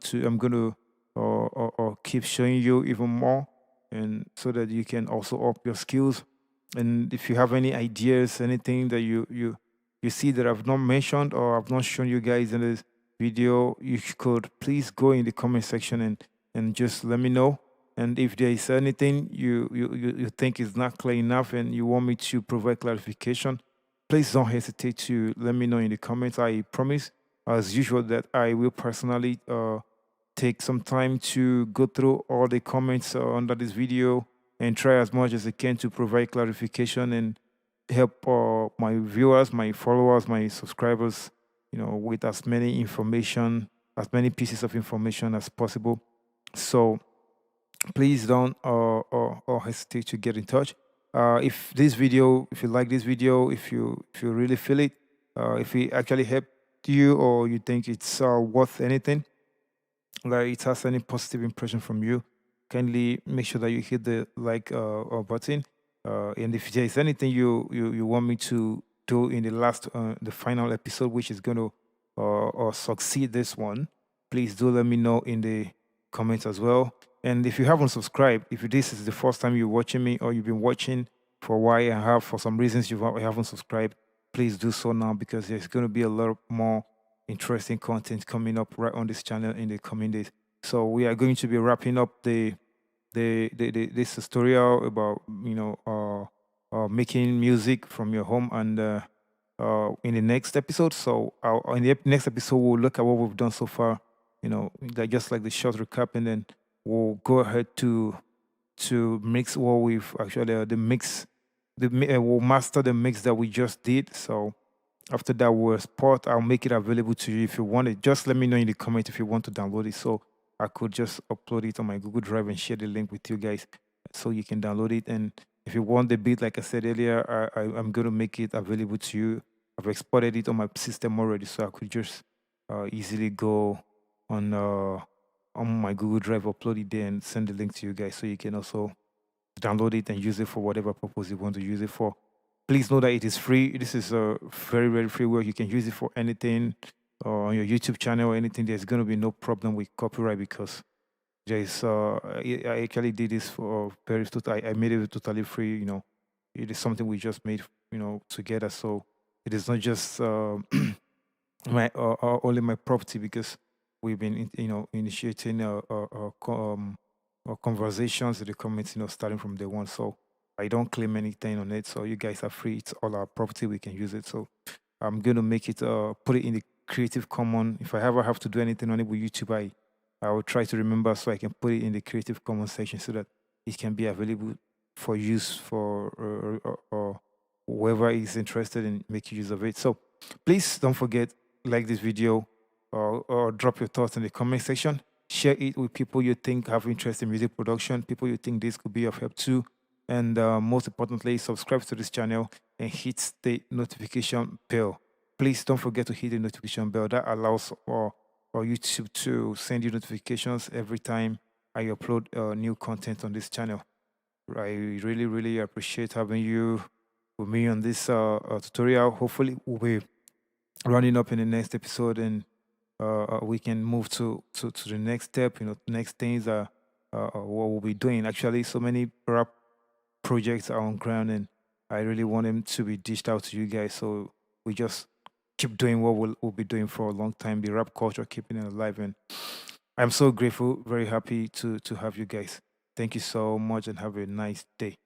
keep showing you even more, and so that you can also up your skills. And if you have any ideas, anything that you see that I've not mentioned or I've not shown you guys in this video, you could please go in the comment section and just let me know. And if there is anything you think is not clear enough and you want me to provide clarification, please don't hesitate to let me know in the comments. I promise, as usual, that I will personally take some time to go through all the comments under this video and try as much as I can to provide clarification and help my viewers, my followers, my subscribers, with as many pieces of information as possible. So please don't hesitate to get in touch. If you like this video, if you really feel it, if it actually helped you or you think it's worth anything, like it has any positive impression from you, kindly make sure that you hit the like button. And if there is anything you want me to do in the final episode, which is going to succeed this one, please do let me know in the comments as well. And if you haven't subscribed, if this is the first time you're watching me or you've been watching for a while and for some reasons you haven't subscribed, please do so now, because there's going to be a lot more interesting content coming up right on this channel in the coming days. So we are going to be wrapping up this tutorial about making music from your home, and in the next episode. So in the next episode, we'll look at what we've done so far. Just like the short recap, and then we'll go ahead to mix what we've actually we'll master the mix that we just did. So after that, we'll export. I'll make it available to you if you want it. Just let me know in the comment if you want to download it, so I could just upload it on my Google Drive and share the link with you guys, so you can download it. And if you want the beat, like I said earlier, I'm going to make it available to you. I've exported it on my system already, so I could just easily go on my Google Drive, upload it there, and send the link to you guys, so you can also download it and use it for whatever purpose you want to use it for. Please know that it is free. This is a very, very free work. You can use it for anything on your YouTube channel or anything. There's going to be no problem with copyright because there is. I actually did this for very. I made it totally free. It is something we just made. Together. So it is not just my only my property because we've been initiating conversations with the comments starting from day one. So I don't claim anything on it. So you guys are free. It's all our property. We can use it. So I'm gonna make it put it in the Creative Commons. If I ever have to do anything on it with YouTube, I will try to remember so I can put it in the Creative Commons section so that it can be available for use for whoever is interested in making use of it. So please don't forget, like this video or drop your thoughts in the comment section. Share it with people you think have interest in music production, people you think this could be of help to. And most importantly, subscribe to this channel and hit the notification bell. Please don't forget to hit the notification bell. That allows YouTube to send you notifications every time I upload new content on this channel. I really, really appreciate having you with me on this tutorial. Hopefully, we'll be running up in the next episode and we can move to the next step. Next things are what we'll be doing. Actually, so many rap projects are on ground, and I really want them to be dished out to you guys. So we just keep doing what we'll be doing for a long time. The rap culture, keeping it alive, and I'm so grateful, very happy to have you guys. Thank you so much, and have a nice day.